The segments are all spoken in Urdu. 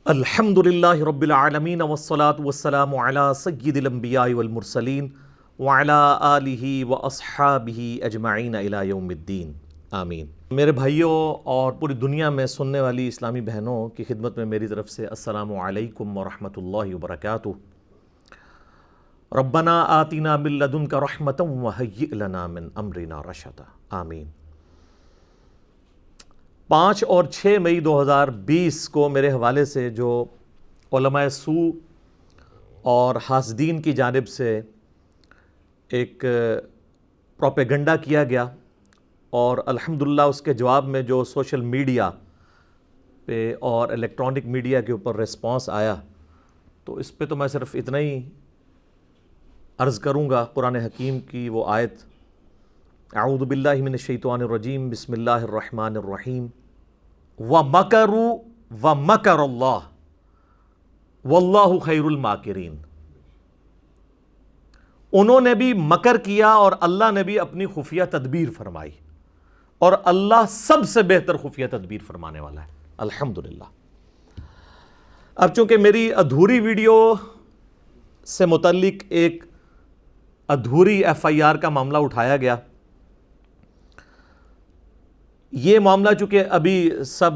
الحمدللہ رب العالمین والصلاة والسلام علی سید الانبیاء والمرسلین وعلی آلہ واصحابہ اجمعین الی یوم الدین آمین۔ میرے بھائیوں اور پوری دنیا میں سننے والی اسلامی بہنوں کی خدمت میں میری طرف سے السلام علیکم ورحمۃ اللہ وبرکاتہ۔ ربنا آتنا من لدنک رحمۃ وہیئ لنا من امرنا رشدا، آمین۔ 5 اور 6 مئی 2020 کو میرے حوالے سے جو علماء سوء اور حاسدین کی جانب سے ایک پروپیگنڈا کیا گیا اور الحمدللہ اس کے جواب میں جو سوشل میڈیا پہ اور الیکٹرانک میڈیا کے اوپر ریسپانس آیا، تو اس پہ تو میں صرف اتنا ہی عرض کروں گا، قرآن حکیم کی وہ آیت اعوذ باللہ من الشیطان الرجیم بسم اللہ الرحمن الرحیم وَمَكَرُوا وَمَكَرَ اللَّهُ وَاللَّهُ خَيْرُ الْمَاكِرِينَ۔ انہوں نے بھی مکر کیا اور اللہ نے بھی اپنی خفیہ تدبیر فرمائی، اور اللہ سب سے بہتر خفیہ تدبیر فرمانے والا ہے، الحمدللہ۔ اب چونکہ میری ادھوری ویڈیو سے متعلق ایک ادھوری FIR کا معاملہ اٹھایا گیا، یہ معاملہ چونکہ ابھی سب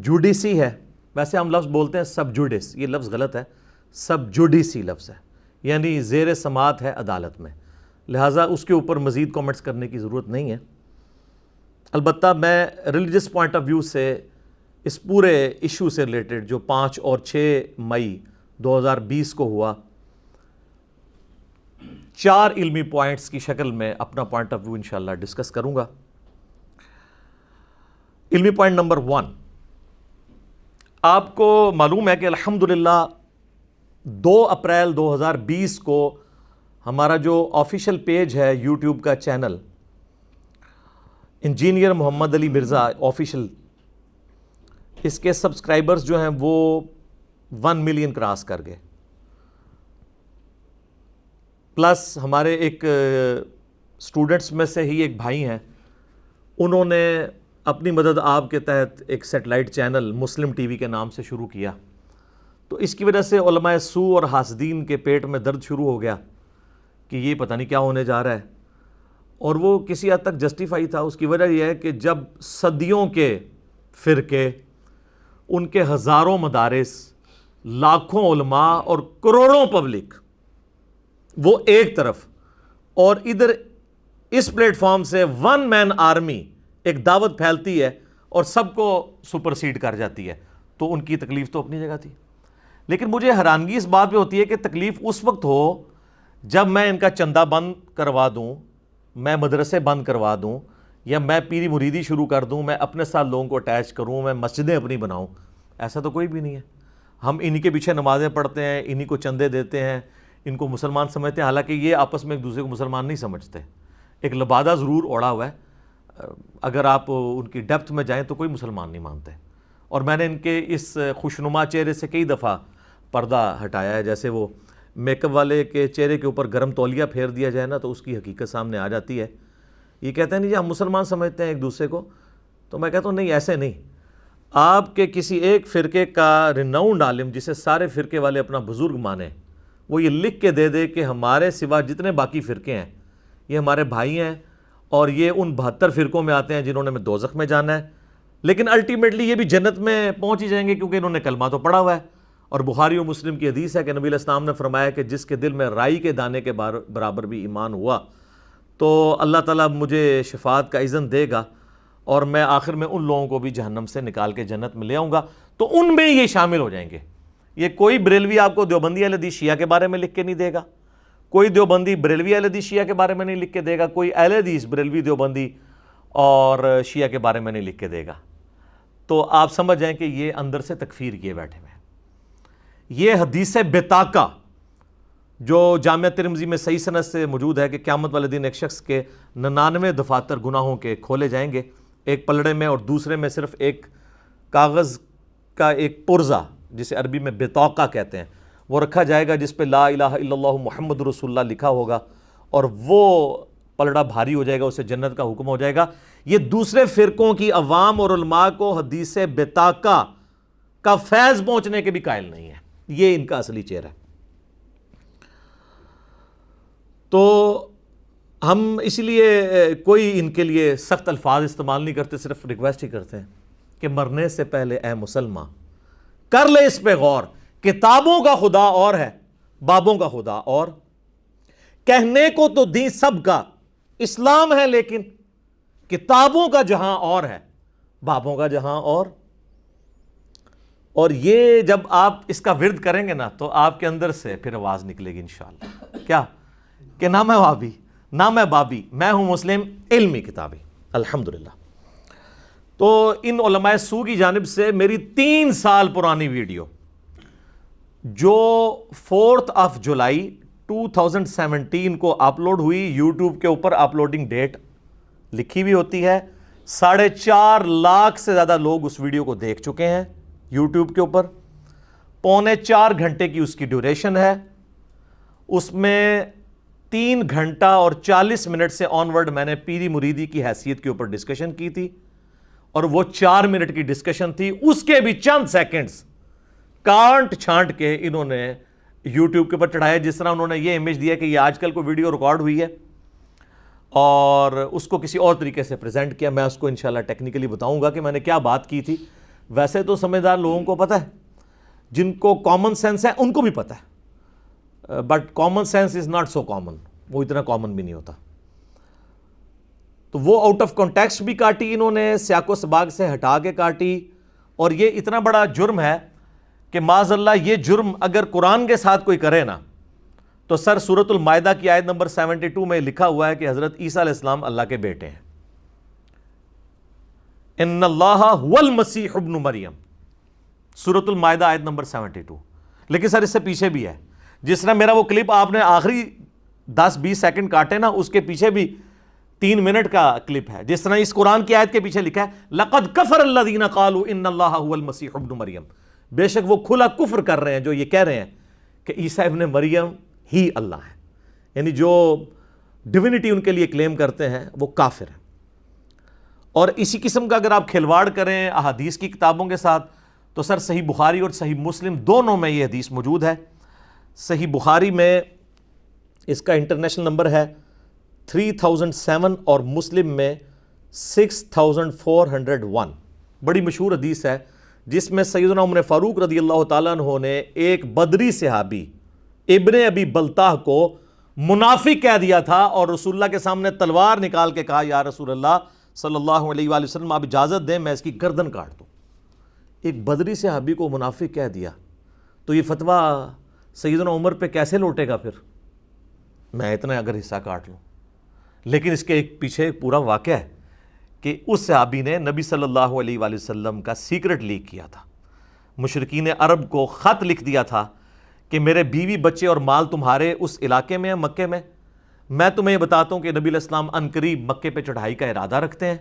جوڈیسی ہے، ویسے ہم لفظ بولتے ہیں سب جوڈیس، یہ لفظ غلط ہے، سب جوڈیسی لفظ ہے، یعنی زیر سماعت ہے عدالت میں، لہٰذا اس کے اوپر مزید کومنٹس کرنے کی ضرورت نہیں ہے۔ البتہ میں ریلیجس پوائنٹ آف ویو سے اس پورے ایشو سے ریلیٹڈ جو 5 اور 6 مئی 2020 کو ہوا، 4 علمی پوائنٹس کی شکل میں اپنا پوائنٹ آف ویو انشاءاللہ ڈسکس کروں گا۔ علمی پوائنٹ نمبر 1، آپ کو معلوم ہے کہ الحمدللہ 2 اپریل 2020 کو ہمارا جو آفیشیل پیج ہے یوٹیوب کا چینل انجینئر محمد علی مرزا آفیشیل، اس کے سبسکرائبرز جو ہیں وہ 1 ملین کراس کر گئے، پلس ہمارے ایک اسٹوڈنٹس میں سے ہی ایک بھائی ہیں، انہوں نے اپنی مدد آپ کے تحت ایک سیٹلائٹ چینل مسلم ٹی وی کے نام سے شروع کیا، تو اس کی وجہ سے علماء سوء اور حاسدین کے پیٹ میں درد شروع ہو گیا کہ یہ پتہ نہیں کیا ہونے جا رہا ہے، اور وہ کسی حد تک جسٹیفائی تھا۔ اس کی وجہ یہ ہے کہ جب صدیوں کے فرقے، ان کے ہزاروں مدارس، لاکھوں علماء اور کروڑوں پبلک وہ ایک طرف، اور ادھر اس پلیٹ فارم سے 1 مین آرمی ایک دعوت پھیلتی ہے اور سب کو سپرسیڈ کر جاتی ہے، تو ان کی تکلیف تو اپنی جگہ تھی۔ لیکن مجھے حیرانگی اس بات پہ ہوتی ہے کہ تکلیف اس وقت ہو جب میں ان کا چندہ بند کروا دوں، میں مدرسے بند کروا دوں، یا میں پیری مریدی شروع کر دوں، میں اپنے ساتھ لوگوں کو اٹیچ کروں، میں مسجدیں اپنی بناؤں۔ ایسا تو کوئی بھی نہیں ہے۔ ہم انہی کے پیچھے نمازیں پڑھتے ہیں، انہی کو چندے دیتے ہیں، ان کو مسلمان سمجھتے ہیں، حالانکہ یہ آپس میں ایک دوسرے کو مسلمان نہیں سمجھتے۔ ایک لبادہ ضرور اوڑا ہوا ہے، اگر آپ ان کی ڈیپتھ میں جائیں تو کوئی مسلمان نہیں مانتے، اور میں نے ان کے اس خوشنما چہرے سے کئی دفعہ پردہ ہٹایا ہے۔ جیسے وہ میک اپ والے کے چہرے کے اوپر گرم تولیہ پھیر دیا جائے نا، تو اس کی حقیقت سامنے آ جاتی ہے۔ یہ کہتے ہیں نہیں جی ہم مسلمان سمجھتے ہیں ایک دوسرے کو، تو میں کہتا ہوں نہیں، ایسے نہیں۔ آپ کے کسی ایک فرقے کا ریناؤنڈ عالم، جسے سارے فرقے والے اپنا بزرگ مانیں، وہ یہ لکھ کے دے دے کہ ہمارے سوا جتنے باقی فرقے ہیں یہ ہمارے بھائی ہیں، اور یہ ان 72 فرقوں میں آتے ہیں جنہوں نے دوزخ میں جانا ہے، لیکن الٹیمیٹلی یہ بھی جنت میں پہنچ ہی جائیں گے کیونکہ انہوں نے کلمہ تو پڑھا ہوا ہے۔ اور بخاری و مسلم کی حدیث ہے کہ نبی علیہ السلام نے فرمایا کہ جس کے دل میں رائی کے دانے کے برابر بھی ایمان ہوا تو اللہ تعالیٰ مجھے شفاعت کا اذن دے گا، اور میں آخر میں ان لوگوں کو بھی جہنم سے نکال کے جنت میں لے آؤں گا، تو ان میں یہ شامل ہو جائیں گے۔ یہ کوئی بریلوی آپ کو دیوبندی اہل حدیث شیعہ کے بارے میں لکھ کے نہیں دے گا، کوئی دیوبندی بریلوی اہل حدیث شیعہ کے بارے میں نہیں لکھ کے دے گا، کوئی اہل حدیث بریلوی دیوبندی اور شیعہ کے بارے میں نہیں لکھ کے دے گا۔ تو آپ سمجھ جائیں کہ یہ اندر سے تکفیر کیے بیٹھے ہوئے ہیں۔ یہ حدیث بطاقہ جو جامعہ ترمذی میں صحیح سند سے موجود ہے کہ قیامت والے دن ایک شخص کے 99 دفاتر گناہوں کے کھولے جائیں گے، ایک پلڑے میں، اور دوسرے میں صرف ایک کاغذ کا ایک پرزہ، جسے عربی میں بطاقہ کہتے ہیں، وہ رکھا جائے گا جس پہ لا الہ الا اللہ محمد رسول اللہ لکھا ہوگا، اور وہ پلڑا بھاری ہو جائے گا، اسے جنت کا حکم ہو جائے گا۔ یہ دوسرے فرقوں کی عوام اور علماء کو حدیث بطاقہ کا فیض پہنچنے کے بھی قائل نہیں ہیں. یہ ان کا اصلی چہرہ ہے. تو ہم اس لیے کوئی ان کے لیے سخت الفاظ استعمال نہیں کرتے, صرف ریکویسٹ ہی کرتے ہیں کہ مرنے سے پہلے اے مسلمان کر لے اس پہ غور, کتابوں کا خدا اور ہے, بابوں کا خدا اور, کہنے کو تو دین سب کا اسلام ہے, لیکن کتابوں کا جہاں اور ہے, بابوں کا جہاں اور یہ جب آپ اس کا ورد کریں گے نا تو آپ کے اندر سے پھر آواز نکلے گی انشاءاللہ, کیا کہ نہ میں وہابی نہ میں بابی, میں ہوں مسلم علمی کتابی الحمدللہ. تو ان علماء سو کی جانب سے میری 3 سال پرانی ویڈیو جو 4 جولائی 2017 کو اپلوڈ ہوئی, یوٹیوب کے اوپر اپلوڈنگ ڈیٹ لکھی بھی ہوتی ہے, 4.5 لاکھ سے زیادہ لوگ اس ویڈیو کو دیکھ چکے ہیں یوٹیوب کے اوپر, 3.25 گھنٹے کی اس کی ڈیوریشن ہے, اس میں 3 گھنٹہ اور 40 منٹ سے آن ورڈ میں نے پیری مریدی کی حیثیت کے اوپر ڈسکشن کی تھی, اور وہ 4 منٹ کی ڈسکشن تھی, اس کے بھی چند سیکنڈز کانٹ چھانٹ کے انہوں نے یوٹیوب کے اوپر چڑھایا, جس طرح انہوں نے یہ امیج دیا کہ یہ آج کل کوئی ویڈیو ریکارڈ ہوئی ہے اور اس کو کسی اور طریقے سے پریزنٹ کیا. میں اس کو انشاءاللہ ٹیکنیکلی بتاؤں گا کہ میں نے کیا بات کی تھی. ویسے تو سمجھدار لوگوں کو پتہ ہے, جن کو کامن سینس ہے ان کو بھی پتہ ہے, but common sense is not so common, وہ اتنا کامن بھی نہیں ہوتا. تو وہ آؤٹ آف کانٹیکسٹ بھی کاٹی انہوں نے, سیاق و سباق سے ہٹا کے کاٹی, اور یہ اتنا بڑا جرم ہے کہ معاذ اللہ یہ جرم اگر قرآن کے ساتھ کوئی کرے نا تو سر سورۃ المائدہ کی آیت نمبر 72 میں لکھا ہوا ہے کہ حضرت عیسیٰ علیہ السلام اللہ کے بیٹے ہیں, ان اللہ هو المسیح ابن مریم, سورۃ المائدہ آیت نمبر 72. لیکن سر اس سے پیچھے بھی ہے, جس طرح میرا وہ کلپ آپ نے آخری 10-20 سیکنڈ کاٹے نا, اس کے پیچھے بھی 3 منٹ کا کلپ ہے, جس طرح اس قرآن کی آیت کے پیچھے لکھا ہے لَقَدْ كَفَرَ الَّذِينَ قَالُوا إِنَّ اللَّهَ هُوَ الْمَسِيحُ ابْنُ مریم, بے شک وہ کھلا کفر کر رہے ہیں جو یہ کہہ رہے ہیں کہ عیسیٰ ابن مریم ہی اللہ ہے, یعنی جو ڈیوینٹی ان کے لیے کلیم کرتے ہیں وہ کافر ہیں. اور اسی قسم کا اگر آپ کھلواڑ کریں احادیث کی کتابوں کے ساتھ تو سر صحیح بخاری اور صحیح مسلم دونوں میں یہ حدیث موجود ہے. صحیح بخاری میں اس کا انٹرنیشنل نمبر ہے 3007 اور مسلم میں 6401, بڑی مشہور حدیث ہے, جس میں سیدنا عمر فاروق رضی اللہ تعالیٰ عنہ نے ایک بدری صحابی ابن ابی بلتاہ کو منافق کہہ دیا تھا, اور رسول اللہ کے سامنے تلوار نکال کے کہا یا رسول اللہ صلی اللہ علیہ وآلہ وسلم آپ اجازت دیں میں اس کی گردن کاٹ دوں. ایک بدری صحابی کو منافق کہہ دیا تو یہ فتویٰ سیدنا عمر پہ کیسے لوٹے گا پھر, میں اتنا اگر حصہ کاٹ لوں. لیکن اس کے ایک پیچھے پورا واقعہ ہے کہ اس صحابی نے نبی صلی اللہ علیہ وآلہ وسلم کا سیکرٹ لیک کیا تھا, مشرکین عرب کو خط لکھ دیا تھا کہ میرے بیوی بچے اور مال تمہارے اس علاقے میں ہیں مکے میں تمہیں یہ بتاتا ہوں کہ نبی علیہ السلام عنقریب مکے پہ چڑھائی کا ارادہ رکھتے ہیں,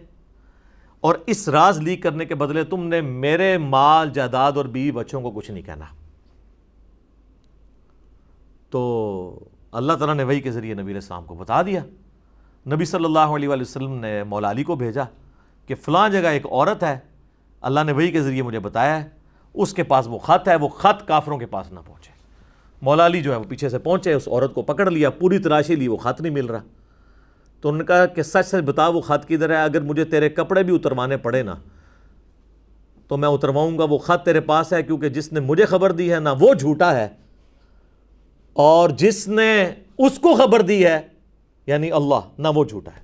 اور اس راز لیک کرنے کے بدلے تم نے میرے مال جائیداد اور بیوی بچوں کو کچھ نہیں کہنا. تو اللہ تعالیٰ نے وحی کے ذریعے نبی علیہ السلام کو بتا دیا. نبی صلی اللہ علیہ وآلہ وسلم نے مولا علی کو بھیجا کہ فلاں جگہ ایک عورت ہے, اللہ نے وحی کے ذریعے مجھے بتایا ہے, اس کے پاس وہ خط ہے, وہ خط کافروں کے پاس نہ پہنچے. مولا علی جو ہے وہ پیچھے سے پہنچے, اس عورت کو پکڑ لیا, پوری تلاشی لی, وہ خط نہیں مل رہا. تو انہوں نے کہا کہ سچ سچ بتا وہ خط کدھر ہے, اگر مجھے تیرے کپڑے بھی اتروانے پڑے نا تو میں اترواؤں گا, وہ خط تیرے پاس ہے, کیونکہ جس نے مجھے خبر دی ہے نا وہ جھوٹا ہے, اور جس نے اس کو خبر دی ہے یعنی اللہ نہ وہ جھوٹا ہے.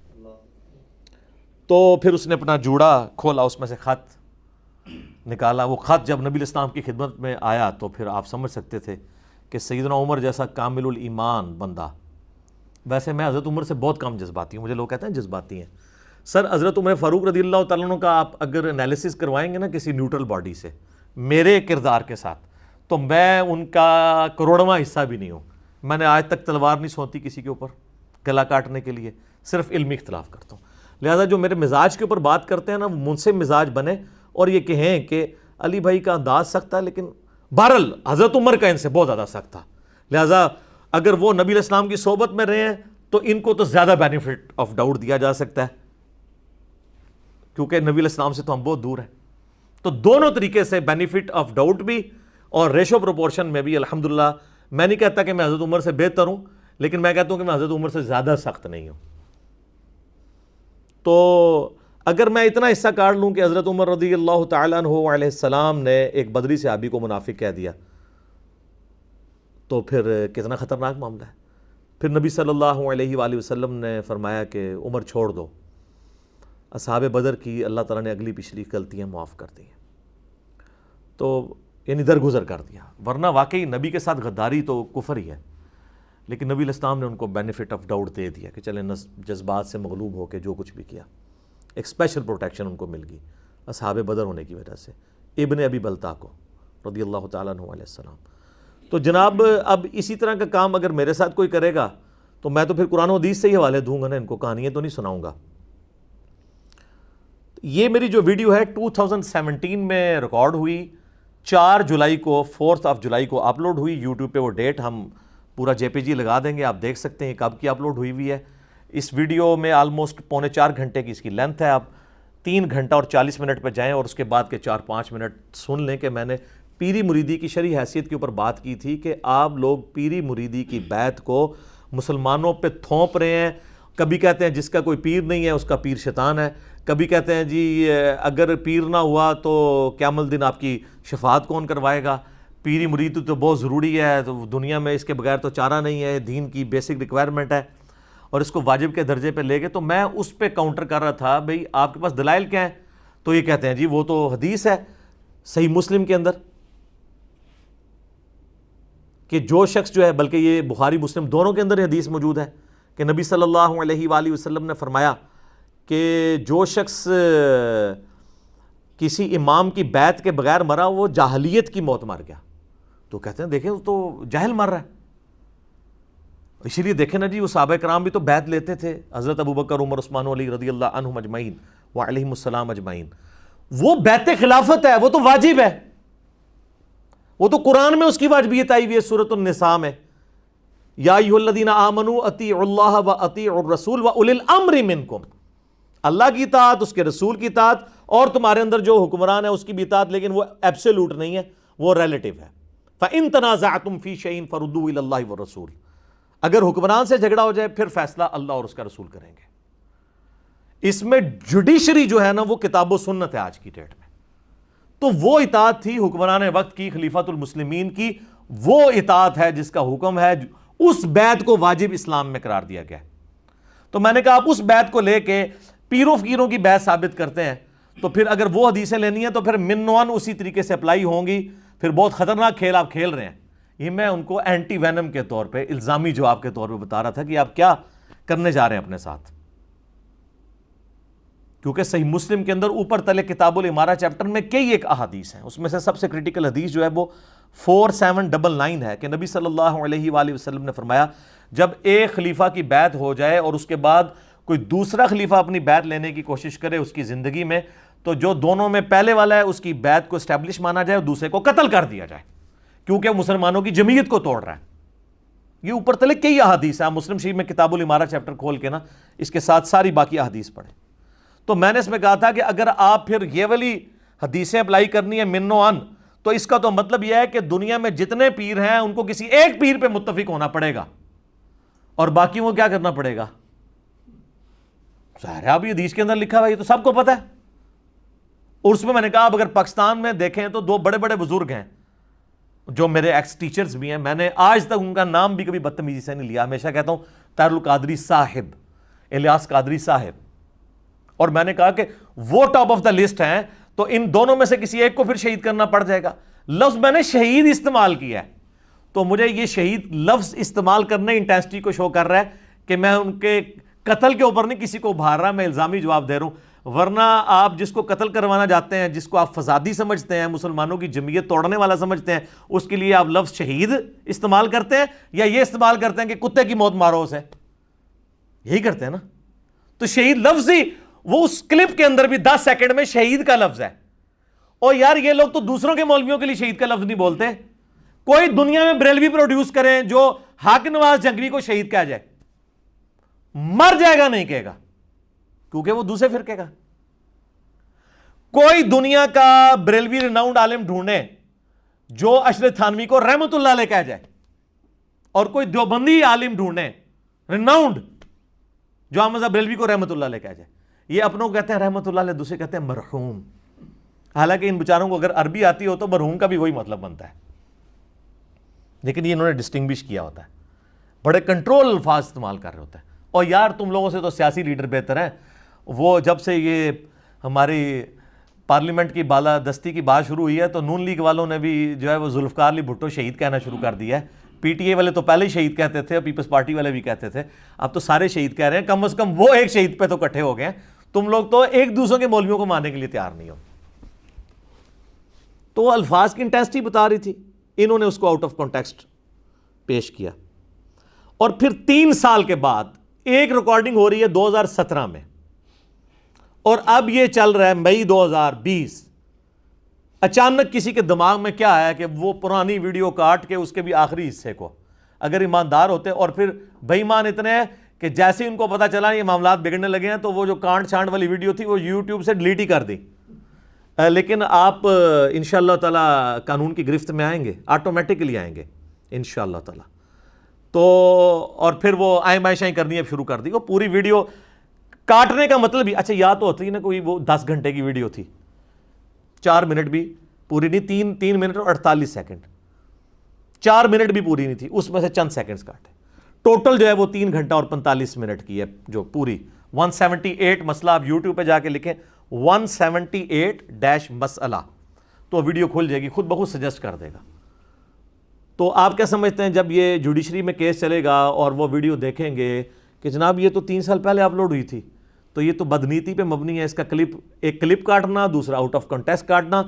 تو پھر اس نے اپنا جوڑا کھولا, اس میں سے خط نکالا. وہ خط جب نبی الاسلام کی خدمت میں آیا تو پھر آپ سمجھ سکتے تھے کہ سیدنا عمر جیسا کامل الایمان بندہ, ویسے میں حضرت عمر سے بہت کم جذباتی ہوں, مجھے لوگ کہتے ہیں جذباتی ہیں. سر حضرت عمر فاروق رضی اللہ تعالیٰ عنہ کا آپ اگر انالیسس کروائیں گے نا کسی نیوٹرل باڈی سے میرے کردار کے ساتھ, تو میں ان کا کروڑواں حصہ بھی نہیں ہوں. میں نے آج تک تلوار نہیں سونتی کسی کے اوپر گلا کاٹنے کے لیے, صرف علمی اختلاف کرتا ہوں. لہذا جو میرے مزاج کے اوپر بات کرتے ہیں نا وہ منصف مزاج بنے اور یہ کہیں کہ علی بھائی کا انداز سخت تھا, لیکن بہرحال حضرت عمر کا ان سے بہت زیادہ سخت تھا. لہذا اگر وہ نبی علیہ السلام کی صحبت میں رہے ہیں تو ان کو تو زیادہ بینیفٹ آف ڈاؤٹ دیا جا سکتا ہے, کیونکہ نبی علیہ السلام سے تو ہم بہت دور ہیں. تو دونوں طریقے سے بینیفٹ آف ڈاؤٹ بھی اور ریشو پروپورشن میں بھی الحمدللہ. میں نہیں کہتا کہ میں حضرت عمر سے بہتر ہوں, لیکن میں کہتا ہوں کہ میں حضرت عمر سے زیادہ سخت نہیں ہوں. تو اگر میں اتنا حصہ کاٹ لوں کہ حضرت عمر رضی اللہ تعالیٰ عنہ علیہ السلام نے ایک بدری صحابی کو منافق کہہ دیا, تو پھر کتنا خطرناک معاملہ ہے. پھر نبی صلی اللہ علیہ وآلہ وسلم نے فرمایا کہ عمر چھوڑ دو, اصحاب بدر کی اللہ تعالیٰ نے اگلی پچھلی غلطیاں معاف کر دی ہیں. تو یعنی درگزر کر دیا, ورنہ واقعی نبی کے ساتھ غداری تو کفر ہی ہے. لیکن نبی علیہ السلام نے ان کو بینیفٹ آف ڈاؤٹ دے دیا کہ چلیں جذبات سے مغلوب ہو کے جو کچھ بھی کیا, ایک اسپیشل پروٹیکشن ان کو مل گئی اصحاب بدر ہونے کی وجہ سے, ابن ابی بلتا کو رضی اللہ تعالیٰ عنہ علیہ السلام. تو جناب اب اسی طرح کا کام اگر میرے ساتھ کوئی کرے گا تو میں تو پھر قرآن و حدیث سے ہی حوالے دوں گا نا, ان کو کہانیاں تو نہیں سناؤں گا. یہ میری جو ویڈیو ہے 2017 میں ریکارڈ ہوئی, 4 جولائی کو 4 جولائی کو اپلوڈ ہوئی. یوٹیوب پہ وہ ڈیٹ ہم پورا JPG لگا دیں گے, آپ دیکھ سکتے ہیں کب کی اپلوڈ ہوئی ہوئی ہے. اس ویڈیو میں آلموسٹ 3.25 گھنٹے کی اس کی لینتھ ہے. آپ 3 گھنٹہ اور 40 منٹ پہ جائیں اور اس کے بعد کے 4-5 منٹ سن لیں کہ میں نے پیری مریدی کی شرعی حیثیت کے اوپر بات کی تھی کہ آپ لوگ پیری مریدی کی بیعت کو مسلمانوں پہ تھوپ رہے ہیں. کبھی کہتے ہیں جس کا کوئی پیر نہیں ہے اس کا پیر شیطان ہے, کبھی کہتے ہیں جی اگر پیر نہ ہوا تو قیامت الدین آپ کی شفاعت کون کروائے گا, پیری مریدی تو بہت ضروری ہے, تو دنیا میں اس کے بغیر تو چارہ نہیں ہے, دین کی بیسک ریکوائرمنٹ ہے, اور اس کو واجب کے درجے پہ لے گئے. تو میں اس پہ کاؤنٹر کر رہا تھا بھئی آپ کے پاس دلائل کیا ہیں؟ تو یہ کہتے ہیں جی وہ تو حدیث ہے صحیح مسلم کے اندر کہ جو شخص جو ہے, بلکہ یہ بخاری مسلم دونوں کے اندر حدیث موجود ہے کہ نبی صلی اللہ علیہ وآلہ وسلم نے فرمایا کہ جو شخص کسی امام کی بیعت کے بغیر مرا وہ جاہلیت کی موت مر گیا. تو کہتے ہیں دیکھیں وہ تو جاہل مر رہا ہے. اسی لیے دیکھیں نا جی وہ صحابہ کرام بھی تو بیعت لیتے تھے, حضرت ابوبکر عمر عثمان علی رضی اللہ عنہم اجمعین وعلیہم السلام اجمعین. وہ بیعت خلافت ہے, وہ تو واجب ہے, وہ تو قرآن میں اس کی واجبیت آئی ہوئی ہے سورۃ النساء میں, یا ایھا الذین آمنوا اطیعوا اللہ واطیعوا الرسول واولی الامر منکم. اللہ کی اطاعت, اس کے رسول کی اطاعت, اور تمہارے اندر جو حکمران ہے اس کی بھی اطاعت, لیکن وہ ایبسولوٹ نہیں ہے, وہ ریلیٹیو ہے. فَإِن تَنَازَعْتُمْ فِي شَيْءٍ فَرُدُّوهُ إِلَى اللَّهِ وَالرَّسُولِ. اگر حکمران سے جھگڑا ہو جائے پھر فیصلہ اللہ اور اس کا رسول کریں گے. اس میں جوڈیشری جو ہے نا وہ کتاب و سنت ہے آج کی ڈیٹ میں. تو وہ اطاعت تھی حکمران وقت کی, خلیفۃ المسلمین کی, وہ اطاعت ہے جس کا حکم ہے, اس بیعت کو واجب اسلام میں قرار دیا گیا ہے. تو میں نے کہا آپ اس بیعت کو لے کے پیروں فقیروں کی بیعت ثابت کرتے ہیں, تو پھر اگر وہ حدیثیں لینی ہیں تو پھر منوان اسی طریقے سے اپلائی ہوں گی. پھر بہت خطرناک کھیل آپ کھیل رہے ہیں. یہ میں ان کو اینٹی وینم کے طور پہ, الزامی جواب کے طور پہ بتا رہا تھا کہ آپ کیا کرنے جا رہے ہیں اپنے ساتھ. کیونکہ صحیح مسلم کے اندر اوپر تلے کتاب الامارہ چیپٹر میں کئی ایک احادیث ہیں, اس میں سے سب سے کریٹیکل حدیث جو ہے وہ 4799 ہے کہ نبی صلی اللہ علیہ وآلہ وسلم نے فرمایا جب ایک خلیفہ کی بیعت ہو جائے اور اس کے بعد کوئی دوسرا خلیفہ اپنی بیعت لینے کی کوشش کرے اس کی زندگی میں, تو جو دونوں میں پہلے والا ہے اس کی بیعت کو اسٹیبلش مانا جائے اور دوسرے کو قتل کر دیا جائے, کیونکہ مسلمانوں کی جمعیت کو توڑ رہا ہے. یہ اوپر تلے کئی احادیث ہیں, مسلم شریف میں کتاب الامارہ چیپٹر کھول کے نا اس کے ساتھ ساری باقی احادیث پڑھیں. تو میں نے اس میں کہا تھا کہ اگر آپ پھر یہ والی حدیثیں اپلائی کرنی ہے من و عن, تو اس کا تو مطلب یہ ہے کہ دنیا میں جتنے پیر ہیں ان کو کسی ایک پیر پہ متفق ہونا پڑے گا اور باقیوں کو کیا کرنا پڑے گا. ظاہر ہے ابھی حدیث کے اندر لکھا ہوا, یہ تو سب کو پتہ ہے. اور اس میں نے کہا اب اگر پاکستان میں دیکھیں تو 2 بڑے بڑے بزرگ ہیں جو میرے ایکس ٹیچرز بھی ہیں, میں نے آج تک ان کا نام بھی کبھی بدتمیزی سے نہیں لیا, ہمیشہ کہتا ہوں طاہر القادری صاحب, الیاس قادری صاحب. اور میں نے کہا کہ وہ ٹاپ آف دا لسٹ ہیں, تو ان دونوں میں سے کسی ایک کو پھر شہید کرنا پڑ جائے گا. لفظ میں نے شہید استعمال کیا ہے, تو مجھے یہ شہید لفظ استعمال کرنے انٹینسٹی کو شو کر رہا ہے کہ میں ان کے قتل کے اوپر نہیں کسی کو ابھار رہا, میں الزامی جواب دے رہا ہوں. ورنہ آپ جس کو قتل کروانا چاہتے ہیں, جس کو آپ فسادی سمجھتے ہیں, مسلمانوں کی جمعیت توڑنے والا سمجھتے ہیں, اس کے لیے آپ لفظ شہید استعمال کرتے ہیں یا یہ استعمال کرتے ہیں کہ کتے کی موت مارو اسے, یہی کرتے ہیں نا. تو شہید لفظ ہی وہ اس کلپ کے اندر بھی 10 سیکنڈ میں شہید کا لفظ ہے. اور یار یہ لوگ تو دوسروں کے مولویوں کے لیے شہید کا لفظ نہیں بولتے. کوئی دنیا میں بریلوی پروڈیوس کریں جو حق نواز جنگوی کو شہید کہا جائے, مر جائے گا نہیں کہے گا, کیونکہ وہ دوسرے فرقے کا. کوئی دنیا کا بریلوی ریناؤنڈ عالم ڈھونڈے جو اشرف تھانوی کو رحمت اللہ علیہ کہہ جائے، اور کوئی دیوبندی عالم ڈھونڈے ریناؤنڈ جو احمد بریلوی کو رحمت اللہ علیہ کہہ جائے. یہ اپنوں کو کہتے ہیں رحمت اللہ علیہ، دوسرے کہتے ہیں مرحوم. حالانکہ ان بیچاروں کو اگر عربی آتی ہو تو مرحوم کا بھی وہی مطلب بنتا ہے، لیکن یہ انہوں نے ڈسٹنگوش کیا ہوتا ہے، بڑے کنٹرول الفاظ استعمال کر رہے ہوتے ہیں. اور یار تم لوگوں سے تو سیاسی لیڈر بہتر ہیں. وہ جب سے یہ ہماری پارلیمنٹ کی بالادستی کی بات شروع ہوئی ہے تو نون لیگ والوں نے بھی جو ہے وہ ذوالفقار علی بھٹو شہید کہنا شروع کر دیا ہے. پی ٹی اے والے تو پہلے ہی شہید کہتے تھے، اور پیپلز پارٹی والے بھی کہتے تھے، اب تو سارے شہید کہہ رہے ہیں. کم از کم وہ ایک شہید پہ تو اکٹھے ہو گئے ہیں. تم لوگ تو ایک دوسروں کے مولویوں کو ماننے کے لیے تیار نہیں ہو. تو الفاظ کی انٹینسٹی بتا رہی تھی، انہوں نے اس کو آؤٹ آف کانٹیکسٹ پیش کیا. اور پھر 3 سال کے بعد ایک ریکارڈنگ ہو رہی ہے 2017 میں، اور اب یہ چل رہا ہے مئی 2020. اچانک کسی کے دماغ میں کیا آیا کہ وہ پرانی ویڈیو کاٹ کے اس کے بھی آخری حصے کو، اگر ایماندار ہوتے اور پھر بے ایمان اتنے ہیں کہ جیسے ان کو پتا چلا یہ معاملات بگڑنے لگے ہیں تو وہ جو کانٹ چھانٹ والی ویڈیو تھی وہ یوٹیوب سے ڈیلیٹ ہی کر دی. لیکن آپ انشاءاللہ تعالی قانون کی گرفت میں آئیں گے، آٹومیٹکلی آئیں گے انشاءاللہ تعالی. تو اور پھر وہ آئیں شائیں کرنی اب شروع کر دی. وہ پوری ویڈیو کاٹنے کا مطلب ہی اچھا یا تو ہوتی نا کوئی وہ 10 گھنٹے کی ویڈیو تھی، 4 منٹ بھی پوری نہیں، 3 منٹ اور 48 سیکنڈ، 4 منٹ بھی پوری نہیں تھی، اس میں سے چند سیکنڈز کاٹے. ٹوٹل جو ہے وہ 3 گھنٹہ اور 45 منٹ کی ہے جو پوری 178 مسئلہ. آپ یوٹیوب پہ جا کے لکھیں 178 مسئلہ تو ویڈیو کھل جائے گی، خود بخود سجیسٹ کر دے گا. تو آپ کیا سمجھتے ہیں جب یہ جوڈیشری میں کیس چلے گا اور وہ ویڈیو دیکھیں گے کہ جناب یہ تو 3 سال پہلے اپلوڈ ہوئی تھی، تو یہ تو بدنیتی پہ مبنی ہے. اس کا ایک کلپ کاٹنا، دوسرا آؤٹ آف کانٹیکسٹ کاٹنا،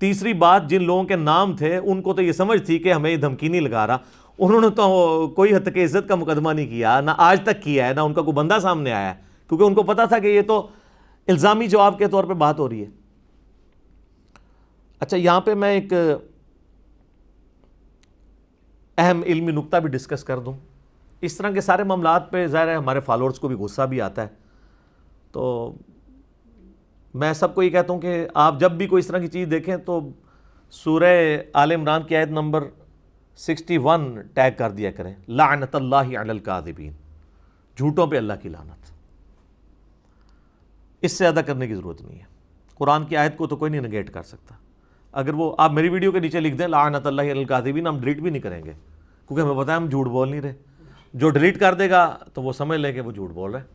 تیسری بات جن لوگوں کے نام تھے ان کو تو یہ سمجھ تھی کہ ہمیں یہ دھمکی نہیں لگا رہا. انہوں نے تو کوئی حد تک عزت کا مقدمہ نہیں کیا، نہ آج تک کیا ہے، نہ ان کا کوئی بندہ سامنے آیا ہے، کیونکہ ان کو پتا تھا کہ یہ تو الزامی جواب کے طور پہ بات ہو رہی ہے. اچھا یہاں پہ میں ایک اہم علمی نکتہ بھی ڈسکس کر دوں. اس طرح کے سارے معاملات پہ ظاہر ہے ہمارے فالوورز کو بھی غصہ بھی آتا ہے. تو میں سب کو یہ کہتا ہوں کہ آپ جب بھی کوئی اس طرح کی چیز دیکھیں تو سورہ آل عمران کی آیت نمبر 61 ٹیگ کر دیا کریں، لعنت اللہ علی الکاذبین، جھوٹوں پہ اللہ کی لعنت. اس سے زیادہ کرنے کی ضرورت نہیں ہے. قرآن کی آیت کو تو کوئی نہیں نگیٹ کر سکتا. اگر وہ آپ میری ویڈیو کے نیچے لکھ دیں لعنت اللہ علی الکاذبین، ہم ڈیلیٹ بھی نہیں کریں گے، کیونکہ ہمیں پتہ ہے ہم جھوٹ بول نہیں رہے. جو ڈیلیٹ کر دے گا تو وہ سمجھ لیں کہ وہ جھوٹ بول رہے ہیں.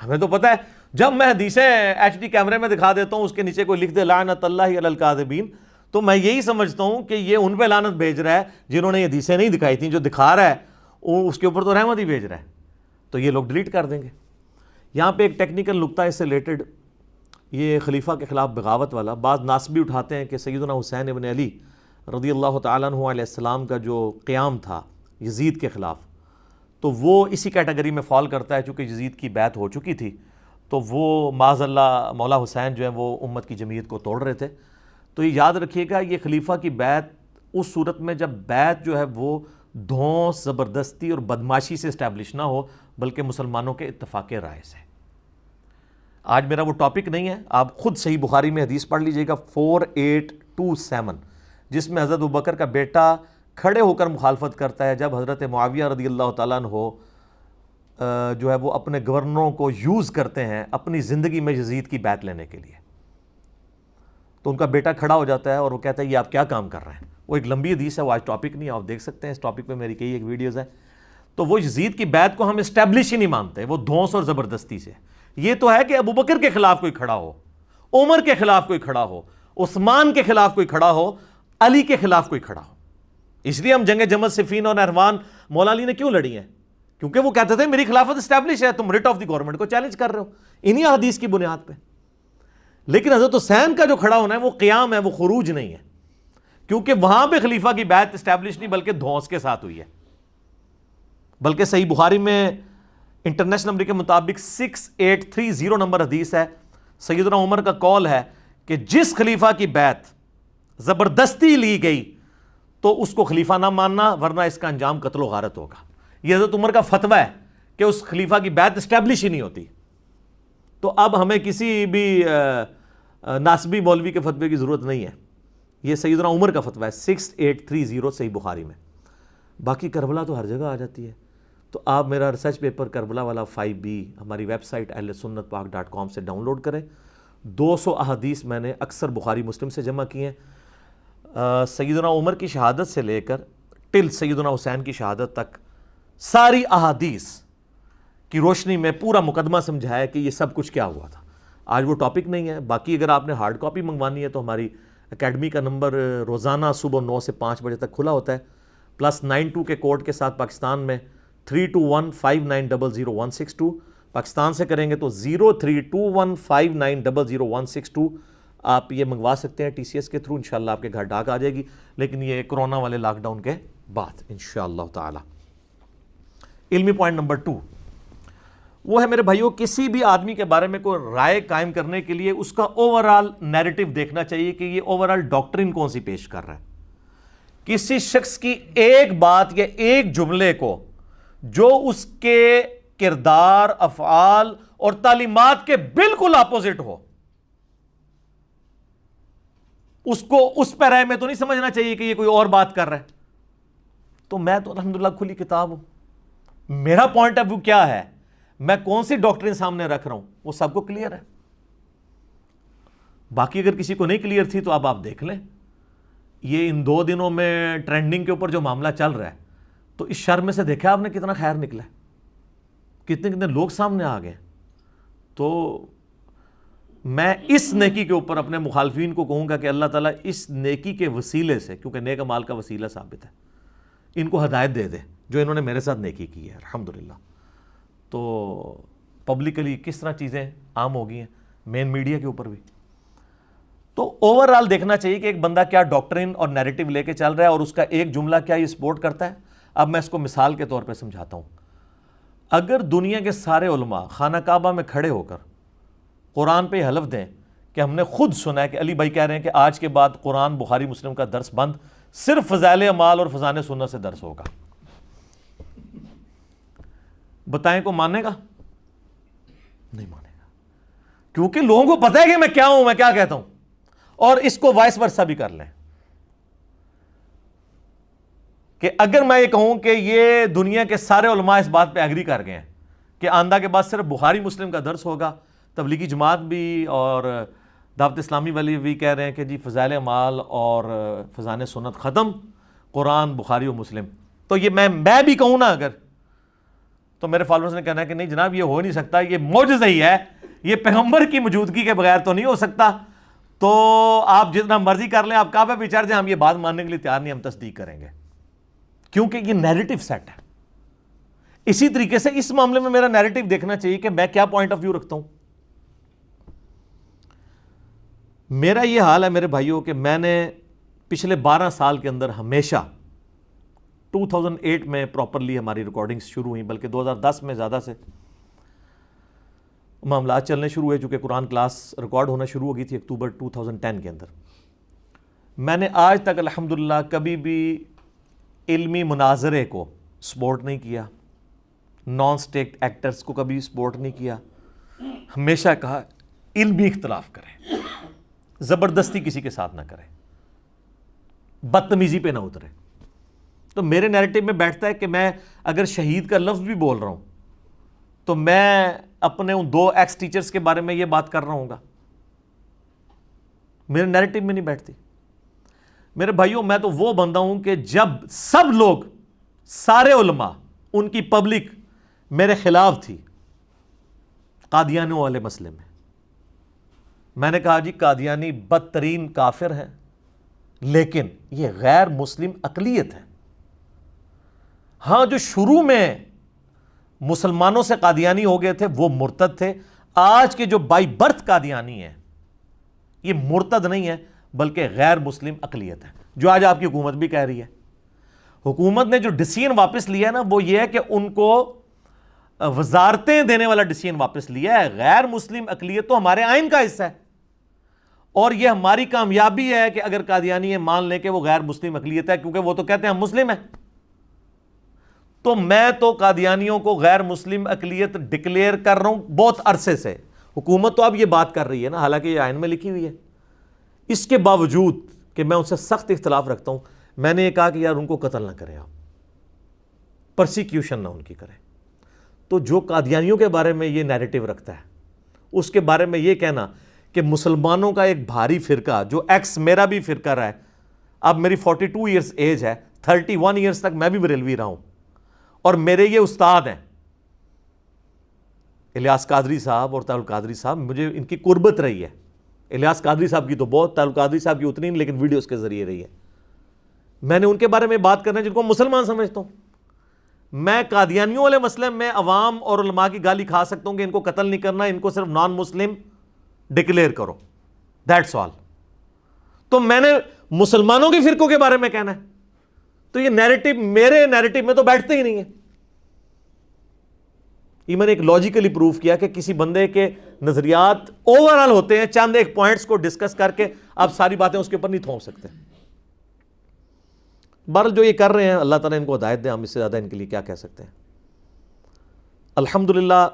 ہمیں تو پتہ ہے جب میں حدیثیں ایچ ڈی کیمرے میں دکھا دیتا ہوں اس کے نیچے کوئی لکھ دے لعنت اللہ علی الکاذبین تو میں یہی سمجھتا ہوں کہ یہ ان پہ لعنت بھیج رہا ہے جنہوں نے یہ حدیثیں نہیں دکھائی تھیں. جو دکھا رہا ہے وہ اس کے اوپر تو رحمت ہی بھیج رہا ہے، تو یہ لوگ ڈیلیٹ کر دیں گے. یہاں پہ ایک ٹیکنیکل نکتہ اس سے ریلیٹڈ، یہ خلیفہ کے خلاف بغاوت والا. بعض ناسبی اٹھاتے ہیں کہ سیدنا حسین ابن علی رضی اللہ تعالیٰ عنہ علیہ السلام کا جو قیام تھا یزید کے خلاف، تو وہ اسی کیٹیگری میں فال کرتا ہے. چونکہ یزید کی بیعت ہو چکی تھی تو وہ معاذ اللہ مولا حسین جو ہے وہ امت کی جمعیت کو توڑ رہے تھے. تو یہ یاد رکھیے گا یہ خلیفہ کی بیعت اس صورت میں جب بیعت جو ہے وہ دھونس، زبردستی اور بدماشی سے اسٹیبلش نہ ہو بلکہ مسلمانوں کے اتفاق رائے سے. آج میرا وہ ٹاپک نہیں ہے، آپ خود صحیح بخاری میں حدیث پڑھ لیجئے گا 4827 جس میں حضرت ابوبکر کا بیٹا کھڑے ہو کر مخالفت کرتا ہے جب حضرت معاویہ رضی اللہ تعالیٰ عنہ جو ہے وہ اپنے گورنروں کو یوز کرتے ہیں اپنی زندگی میں یزید کی بیعت لینے کے لیے. تو ان کا بیٹا کھڑا ہو جاتا ہے اور وہ کہتا ہے یہ آپ کیا کام کر رہے ہیں. وہ ایک لمبی حدیث ہے، وہ آج ٹاپک نہیں ہے، آپ دیکھ سکتے ہیں اس ٹاپک پہ میری کئی ایک ویڈیوز ہیں. تو وہ یزید کی بیعت کو ہم اسٹیبلش ہی نہیں مانتے، وہ دھونس اور زبردستی سے. یہ تو ہے کہ ابوبکر کے خلاف کوئی کھڑا ہو، عمر کے خلاف کوئی کھڑا ہو، عثمان کے خلاف کوئی کھڑا ہو، علی کے خلاف کوئی کھڑا ہو. اس لیے ہم جنگ جمل صفین اور نہروان مولا علی نے کیوں لڑی ہیں؟ کیونکہ وہ کہتے تھے میری خلافت اسٹیبلش ہے، تم ریٹ آف دی گورنمنٹ کو چیلنج کر رہے ہو انہی حدیث کی بنیاد پہ. لیکن حضرت حسین کا جو کھڑا ہونا ہے وہ قیام ہے، وہ خروج نہیں ہے، کیونکہ وہاں پہ خلیفہ کی بیعت اسٹیبلش نہیں بلکہ دھونس کے ساتھ ہوئی ہے. بلکہ صحیح بخاری میں انٹرنیشنل نمبر کے مطابق 6830 نمبر حدیث ہے. سیدنا عمر کا قول ہے کہ جس خلیفہ کی بیعت زبردستی لی گئی تو اس کو خلیفہ نہ ماننا ورنہ اس کا انجام قتل و غارت ہوگا. یہ حضرت عمر کا فتویٰ ہے کہ اس خلیفہ کی بیعت اسٹیبلش ہی نہیں ہوتی. تو اب ہمیں کسی بھی ناسبی مولوی کے فتوے کی ضرورت نہیں ہے، یہ سیدنا عمر کا فتویٰ ہے 6830 صحیح بخاری میں. باقی کربلا تو ہر جگہ آ جاتی ہے. تو آپ میرا ریسرچ پیپر کربلا والا 5B ہماری ویب سائٹ ahlsunnatpak.com سے ڈاؤن لوڈ کریں. 200 احادیث میں نے اکثر بخاری مسلم سے جمع کی ہیں. سیدنا عمر کی شہادت سے لے کر ٹل سیدنا حسین کی شہادت تک ساری احادیث کی روشنی میں پورا مقدمہ سمجھایا کہ یہ سب کچھ کیا ہوا تھا. آج وہ ٹاپک نہیں ہے. باقی اگر آپ نے ہارڈ کاپی منگوانی ہے تو ہماری اکیڈمی کا نمبر روزانہ صبح 9 سے 5 بجے تک کھلا ہوتا ہے، +92 کے کوڈ کے ساتھ پاکستان میں 3215900162. پاکستان سے کریں گے تو 032159000162. آپ یہ منگوا سکتے ہیں TCS کے تھرو، انشاءاللہ آپ کے گھر ڈاک آ جائے گی، لیکن یہ کرونا والے لاک ڈاؤن کے بعد انشاءاللہ تعالی. علمی پوائنٹ نمبر 2 وہ ہے میرے بھائیوں، کسی بھی آدمی کے بارے میں کوئی رائے قائم کرنے کے لیے اس کا اوورآل نیریٹو دیکھنا چاہیے کہ یہ اوورآل ڈاکٹرین کون سی پیش کر رہا ہے. کسی شخص کی ایک بات یا ایک جملے کو جو اس کے کردار، افعال اور تعلیمات کے بالکل اپوزٹ ہو، اس کو اس پیرے میں تو نہیں سمجھنا چاہیے کہ یہ کوئی اور بات کر رہا ہے. تو میں تو الحمدللہ کھلی کتاب ہوں. میرا پوائنٹ آف ویو کیا ہے، میں کون سی ڈاکٹرین سامنے رکھ رہا ہوں، وہ سب کو کلیئر ہے. باقی اگر کسی کو نہیں کلیئر تھی تو اب آپ دیکھ لیں. یہ ان 2 دنوں میں ٹرینڈنگ کے اوپر جو معاملہ چل رہا ہے، تو اس شر میں سے دیکھا آپ نے کتنا خیر نکلا ہے، کتنے لوگ سامنے آ گئے. تو میں اس نیکی کے اوپر اپنے مخالفین کو کہوں گا کہ اللہ تعالیٰ اس نیکی کے وسیلے سے، کیونکہ نیک اعمال کا وسیلہ ثابت ہے، ان کو ہدایت دے دے جو انہوں نے میرے ساتھ نیکی کی ہے الحمدللہ. تو پبلکلی کس طرح چیزیں عام ہو گئی ہیں، مین میڈیا کے اوپر بھی. تو اوورآل دیکھنا چاہیے کہ ایک بندہ کیا ڈاکٹرین اور نیریٹو لے کے چل رہا ہے اور اس کا ایک جملہ کیا یہ سپورٹ کرتا ہے. اب میں اس کو مثال کے طور پہ سمجھاتا ہوں. اگر دنیا کے سارے علماء خانہ کعبہ میں کھڑے ہو کر قرآن پہ حلف دیں کہ ہم نے خود سنا ہے کہ علی بھائی کہہ رہے ہیں کہ آج کے بعد قرآن بخاری مسلم کا درس بند، صرف فضائل اعمال اور فضائل سنت سے درس ہوگا، بتائیں کو مانے گا؟ نہیں مانے گا، کیونکہ لوگوں کو پتہ ہے کہ میں کیا ہوں، میں کیا کہتا ہوں. اور اس کو وائس ورسا بھی کر لیں کہ اگر میں یہ کہوں کہ یہ دنیا کے سارے علماء اس بات پہ ایگری کر گئے ہیں کہ آئندہ کے بعد صرف بخاری مسلم کا درس ہوگا، تبلیغی جماعت بھی اور دعوت اسلامی والی بھی کہہ رہے ہیں کہ جی فضائل اعمال اور فضائل سنت ختم، قرآن بخاری و مسلم، تو یہ میں بھی کہوں نا اگر، تو میرے فالوورز نے کہنا ہے کہ نہیں جناب یہ ہو نہیں سکتا، یہ معجزہ ہی ہے، یہ پیغمبر کی موجودگی کے بغیر تو نہیں ہو سکتا. تو آپ جتنا مرضی کر لیں، آپ کعبہ پہ چڑھ جائیں، ہم یہ بات ماننے کے لیے تیار نہیں، ہم تصدیق کریں گے، کیونکہ یہ نیریٹو سیٹ ہے. اسی طریقے سے اس معاملے میں میرا نیریٹو دیکھنا چاہیے کہ میں کیا پوائنٹ آف ویو رکھتا ہوں. میرا یہ حال ہے میرے بھائیوں کہ میں نے پچھلے 12 سال کے اندر ہمیشہ 2008 میں پراپرلی ہماری ریکارڈنگز شروع ہوئیں، بلکہ 2010 میں زیادہ سے معاملات چلنے شروع ہوئے، چونکہ قرآن کلاس ریکارڈ ہونا شروع ہو گئی تھی اکتوبر 2010 کے اندر. میں نے آج تک الحمدللہ کبھی بھی علمی مناظرے کو سپورٹ نہیں کیا، نان سٹیٹ ایکٹرز کو کبھی سپورٹ نہیں کیا. ہمیشہ کہا علمی اختلاف کریں، زبردستی کسی کے ساتھ نہ کریں، بدتمیزی پہ نہ اترے. تو میرے نیریٹو میں بیٹھتا ہے کہ میں اگر شہید کا لفظ بھی بول رہا ہوں تو میں اپنے ان 2 ایکس ٹیچرز کے بارے میں یہ بات کر رہا ہوں گا، میرے نیریٹو میں نہیں بیٹھتی. میرے بھائیوں میں تو وہ بندہ ہوں کہ جب سب لوگ، سارے علماء، ان کی پبلک میرے خلاف تھی قادیانیوں والے مسئلے میں نے کہا جی قادیانی بدترین کافر ہیں، لیکن یہ غیر مسلم اقلیت ہے. ہاں جو شروع میں مسلمانوں سے قادیانی ہو گئے تھے وہ مرتد تھے. آج کے جو بائی برتھ قادیانی ہیں یہ مرتد نہیں ہے بلکہ غیر مسلم اقلیت ہے، جو آج آپ کی حکومت بھی کہہ رہی ہے. حکومت نے جو ڈیسیژن واپس لیا ہے نا وہ یہ ہے کہ ان کو وزارتیں دینے والا ڈیسیژن واپس لیا ہے. غیر مسلم اقلیت تو ہمارے آئین کا حصہ ہے، اور یہ ہماری کامیابی ہے کہ اگر قادیانی یہ مان لیں کہ وہ غیر مسلم اقلیت ہے، کیونکہ وہ تو کہتے ہیں ہم مسلم ہیں. تو میں تو قادیانیوں کو غیر مسلم اقلیت ڈکلیئر کر رہا ہوں بہت عرصے سے، حکومت تو اب یہ بات کر رہی ہے نا، حالانکہ یہ آئین میں لکھی ہوئی ہے، اس کے باوجود کہ میں ان سے سخت اختلاف رکھتا ہوں، میں نے یہ کہا کہ یار ان کو قتل نہ کریں آپ، پرسیکیوشن نہ ان کی کریں۔ تو جو قادیانیوں کے بارے میں یہ نیریٹو رکھتا ہے، اس کے بارے میں یہ کہنا کہ مسلمانوں کا ایک بھاری فرقہ جو ایکس میرا بھی فرقہ رہا ہے، اب میری 42 ایئرز ایج ہے، 31 ایئرز تک میں بھی بریلوی رہا ہوں، اور میرے یہ استاد ہیں الیاس قادری صاحب اور طاہر القادری صاحب، مجھے ان کی قربت رہی ہے۔ الیاس قادری صاحب کی تو بہت، طاہر القادری صاحب کی اتنی نہیں، لیکن ویڈیوز کے ذریعے رہی ہے۔ میں نے ان کے بارے میں بات کرنا ہے جن کو مسلمان سمجھتا ہوں۔ میں قادیانیوں والے مسئلے میں عوام اور علماء کی گالی کھا سکتا ہوں کہ ان کو قتل نہیں کرنا، ان کو صرف نان مسلم ڈکلیئر کرو، دیٹس آل۔ تو میں نے مسلمانوں کے فرقوں کے بارے میں کہنا ہے، تو یہ نیریٹو میرے نیریٹو میں تو بیٹھتے ہی نہیں ہے۔ یہ میں نے ایک لاجیکلی پروف کیا کہ کسی بندے کے نظریات اوورال ہوتے ہیں، چند ایک پوائنٹس کو ڈسکس کر کے آپ ساری باتیں اس کے اوپر نہیں تھوپ سکتے۔ بہرحال جو یہ کر رہے ہیں، اللہ تعالیٰ ان کو ہدایت دے، ہم اس سے زیادہ ان کے لیے کیا کہہ سکتے ہیں۔ الحمدللہ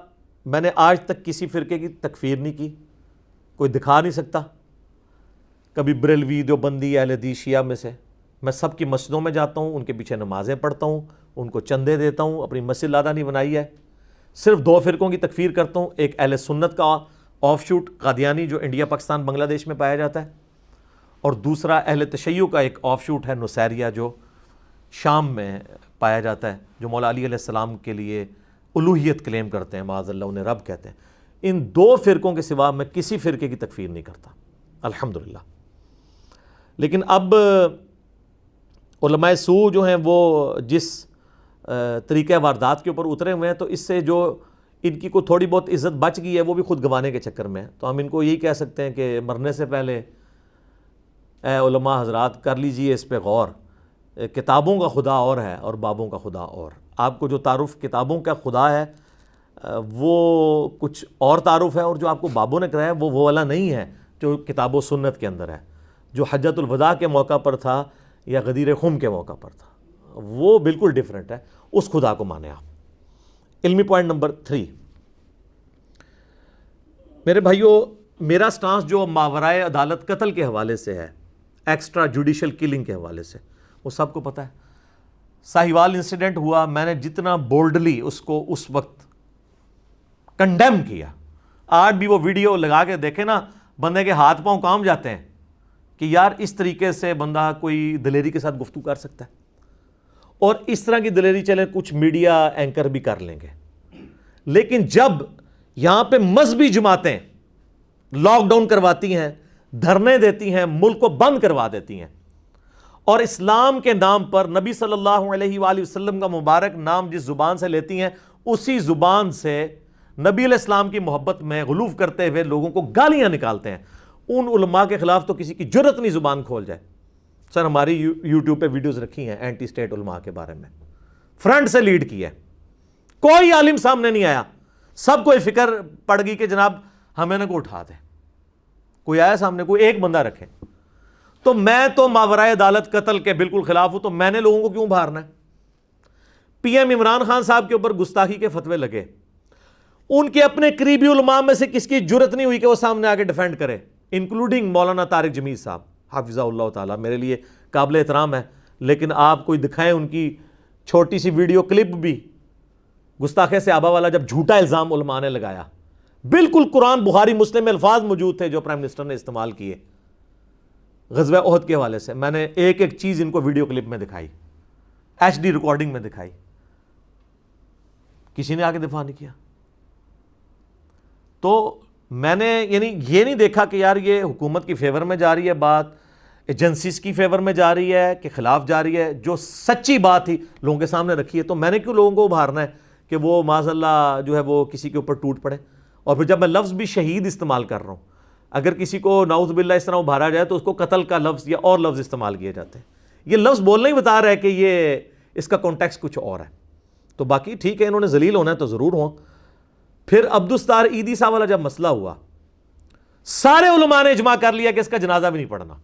میں نے آج تک کسی فرقے کی تکفیر نہیں کی، کوئی دکھا نہیں سکتا۔ کبھی بریلوی، دیوبندی، اہل حدیث، شیعہ میں سے میں سب کی مسجدوں میں جاتا ہوں، ان کے پیچھے نمازیں پڑھتا ہوں، ان کو چندے دیتا ہوں، اپنی مسجد لادہ نہیں بنائی ہے۔ صرف 2 فرقوں کی تکفیر کرتا ہوں، ایک اہل سنت کا آف شوٹ قادیانی جو انڈیا، پاکستان، بنگلہ دیش میں پایا جاتا ہے، اور دوسرا اہل تشیع کا ایک آف شوٹ ہے نصیریہ جو شام میں پایا جاتا ہے، جو مولا علی علیہ السلام کے لیے الوہیت کلیم کرتے ہیں، معاذ اللہ انہیں رب کہتے ہیں۔ ان 2 فرقوں کے سوا میں کسی فرقے کی تکفیر نہیں کرتا الحمدللہ۔ لیکن اب علماء سو جو ہیں وہ جس طریقہ واردات کے اوپر اترے ہوئے ہیں، تو اس سے جو ان کی کوئی تھوڑی بہت عزت بچ گئی ہے وہ بھی خود گنوانے کے چکر میں ہے۔ تو ہم ان کو یہی کہہ سکتے ہیں کہ مرنے سے پہلے اے علماء حضرات کر لیجئے اس پہ غور، کتابوں کا خدا اور ہے اور بابوں کا خدا اور۔ آپ کو جو تعارف کتابوں کا خدا ہے وہ کچھ اور تعارف ہے، اور جو آپ کو بابوں نے کرایا وہ والا نہیں ہے جو کتاب و سنت کے اندر ہے، جو حجۃ الوداع کے موقع پر تھا یا غدیر خم کے موقع پر تھا، وہ بالکل ڈیفرنٹ ہے۔ اس خدا کو مانے آپ۔ علمی پوائنٹ نمبر 3، میرے بھائیوں، میرا سٹانس جو ماورائے عدالت قتل کے حوالے سے ہے، ایکسٹرا جوڈیشل کلنگ کے حوالے سے، وہ سب کو پتہ ہے۔ ساہیوال انسیڈنٹ ہوا، میں نے جتنا بولڈلی اس کو اس وقت کنڈیم کیا، آج بھی وہ ویڈیو لگا کے دیکھیں نا، بندے کے ہاتھ پاؤں کام جاتے ہیں کہ یار اس طریقے سے بندہ کوئی دلیری کے ساتھ گفتگو کر سکتا ہے، اور اس طرح کی دلیری چلے کچھ میڈیا اینکر بھی کر لیں گے۔ لیکن جب یہاں پہ مذہبی جماعتیں لاک ڈاؤن کرواتی ہیں، دھرنے دیتی ہیں، ملک کو بند کروا دیتی ہیں، اور اسلام کے نام پر نبی صلی اللہ علیہ وآلہ وسلم کا مبارک نام جس زبان سے لیتی ہیں، اسی زبان سے نبی علیہ السلام کی محبت میں غلوف کرتے ہوئے لوگوں کو گالیاں نکالتے ہیں، ان علماء کے خلاف تو کسی کی جرت نہیں زبان کھول جائے۔ سر ہماری یوٹیوب پہ ویڈیوز رکھی ہیں اینٹی اسٹیٹ علماء کے بارے میں، فرنٹ سے لیڈ کی ہے، کوئی عالم سامنے نہیں آیا، سب کو فکر پڑ گئی کہ جناب ہمیں نہ کو اٹھا دے، کوئی آیا سامنے، کوئی ایک بندہ رکھے۔ تو میں تو ماورائے عدالت قتل کے بالکل خلاف ہوں، تو میں نے لوگوں کو کیوں بھارنا ہے؟ پی ایم عمران خان صاحب کے اوپر گستاخی کے فتوے لگے، ان کے اپنے قریبی علماء میں سے کس کی جرت نہیں ہوئی کہ وہ سامنے آ کے ڈیفینڈ کرے، انکلوڈنگ مولانا طارق جمیل صاحب حافظہ اللہ تعالیٰ، میرے لیے قابل احترام ہے، لیکن آپ کوئی دکھائیں ان کی چھوٹی سی ویڈیو کلپ بھی، گستاخی صحابہ والا جب جھوٹا الزام علماء نے لگایا، بالکل قرآن بخاری مسلم میں الفاظ موجود تھے جو پرائم منسٹر نے استعمال کیے غزوہ احد کے حوالے سے، میں نے ایک ایک چیز ان کو ویڈیو کلپ میں دکھائی، ایچ ڈی ریکارڈنگ میں دکھائی، کسی نے آگے دفاع نہیں کیا۔ تو میں نے یعنی یہ نہیں دیکھا کہ یار یہ حکومت کی فیور میں جا رہی ہے بات، ایجنسیز کی فیور میں جا رہی ہے کہ خلاف جا رہی ہے، جو سچی بات تھی لوگوں کے سامنے رکھی ہے، تو میں نے کیوں لوگوں کو ابھارنا ہے کہ وہ معاذ اللہ جو ہے وہ کسی کے اوپر ٹوٹ پڑے۔ اور پھر جب میں لفظ بھی شہید استعمال کر رہا ہوں، اگر کسی کو نعوذ باللہ اس طرح ابھارا جائے تو اس کو قتل کا لفظ یا اور لفظ استعمال کیے جاتے ہیں۔ یہ لفظ بولنا ہی بتا رہا ہے کہ یہ اس کا کانٹیکسٹ کچھ اور ہے۔ تو باقی ٹھیک ہے، انہوں نے ذلیل ہونا ہے تو ضرور ہوں۔ پھر عبدالستار عیدی صاحب والا جب مسئلہ ہوا، سارے علماء نے اجماع کر لیا کہ اس کا جنازہ بھی نہیں پڑھنا۔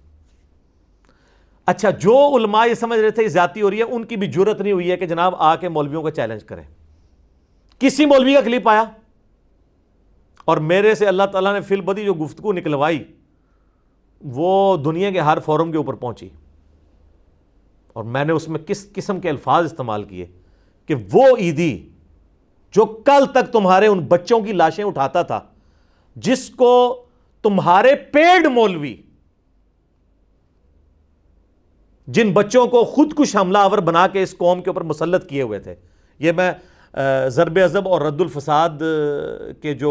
اچھا، جو علماء یہ سمجھ رہے تھے یہ زیادتی ہو رہی ہے، ان کی بھی جرت نہیں ہوئی ہے کہ جناب آ کے مولویوں کو چیلنج کریں۔ کسی مولوی کا کلپ آیا اور میرے سے اللہ تعالیٰ نے فی البدی جو گفتگو نکلوائی وہ دنیا کے ہر فورم کے اوپر پہنچی، اور میں نے اس میں کس قسم کے الفاظ استعمال کیے کہ وہ عیدی جو کل تک تمہارے ان بچوں کی لاشیں اٹھاتا تھا، جس کو تمہارے پیڈ مولوی جن بچوں کو خود کش حملہ آور بنا کے اس قوم کے اوپر مسلط کیے ہوئے تھے، یہ میں ضرب عضب اور رد الفساد کے جو